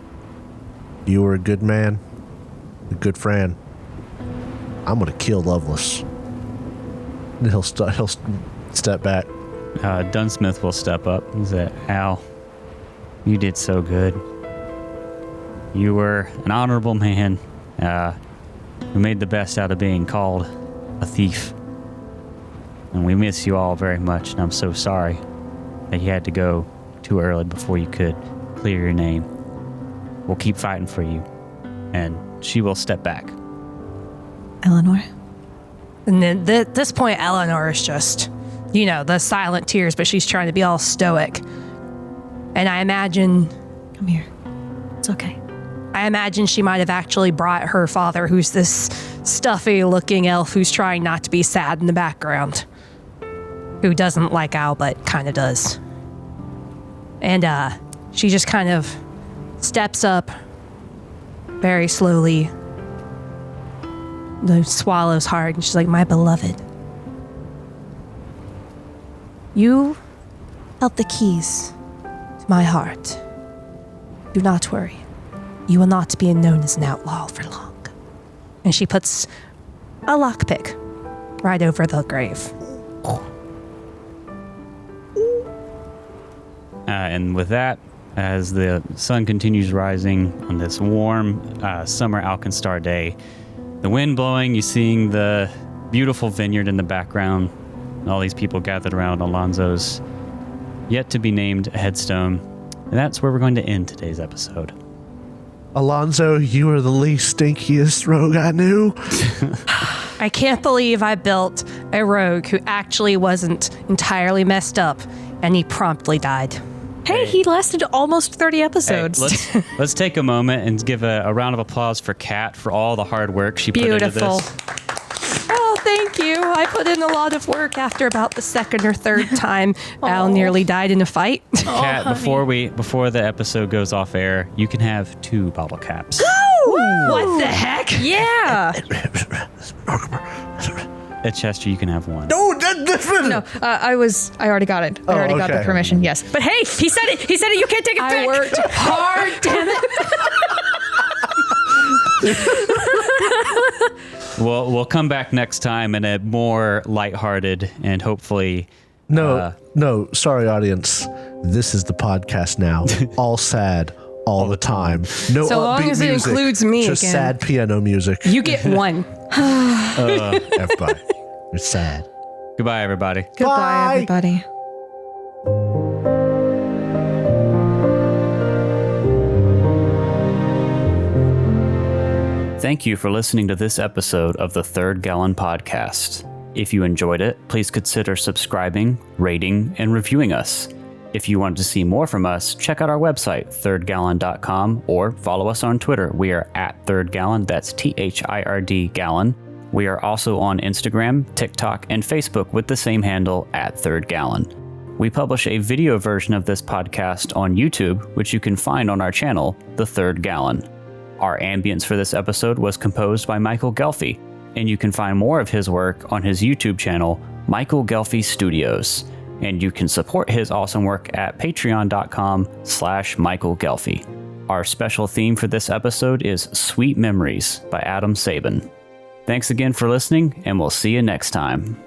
You were a good man, a good friend. I'm gonna kill Lovelace. And he'll step back.
Dunsmith will step up and say, Al, you did so good. You were an honorable man who made the best out of being called a thief. And we miss you all very much, and I'm so sorry that you had to go too early before you could clear your name. We'll keep fighting for you. And she will step back.
Eleanor?
And then at this point, Eleanor is just, the silent tears, but she's trying to be all stoic. And I imagine...
Come here. It's okay.
I imagine she might have actually brought her father, who's this stuffy-looking elf who's trying not to be sad in the background. Who doesn't like Al, but kind of does. And she just kind of steps up very slowly, swallows hard, and she's like, my beloved, you held the keys to my heart. Do not worry. You will not be known as an outlaw for long. And she puts a lockpick right over the grave.
And with that, as the sun continues rising on this warm summer Alkenstar day, the wind blowing, you seeing the beautiful vineyard in the background, and all these people gathered around Alonzo's yet-to-be-named headstone. And that's where we're going to end today's episode.
Alonzo, you are the least stinkiest rogue I knew.
I can't believe I built a rogue who actually wasn't entirely messed up, and he promptly died.
Hey, he lasted almost 30 episodes.
Hey, let's take a moment and give a round of applause for Kat for all the hard work she put into this.
Oh, thank you. I put in a lot of work after about the second or third time Al nearly died in a fight.
Kat, before the episode goes off air, you can have 2 bottle caps.
What the heck?
Yeah.
At Chester, you can have 1.
No, I already got it. I already got the permission, yes. But hey, he said it. He said it. You can't take it back.
I worked hard, damn it.
We'll come back next time in a more lighthearted and hopefully...
No, sorry, audience. This is the podcast now. All sad, all the time. No
So long
upbeat
as it
music,
includes me
just
again.
sad piano music.
You get 1.
Everybody, you're sad.
Goodbye, everybody.
Goodbye,
Bye.
everybody.
Thank you for listening to this episode of the Third Gallon Podcast. If you enjoyed it, please consider subscribing, rating, and reviewing us. If you want to see more from us, check out our website, thirdgallon.com, or follow us on Twitter. We are at Third Gallon, that's THIRD Gallon. We are also on Instagram, TikTok, and Facebook with the same handle, at Third Gallon. We publish a video version of this podcast on YouTube, which you can find on our channel, The Third Gallon. Our ambience for this episode was composed by Michael Ghelfi, and you can find more of his work on his YouTube channel, Michael Ghelfi Studios. And you can support his awesome work at patreon.com/Michael Ghelfi. Our special theme for this episode is Sweet Memories by Adam Sabin. Thanks again for listening, and we'll see you next time.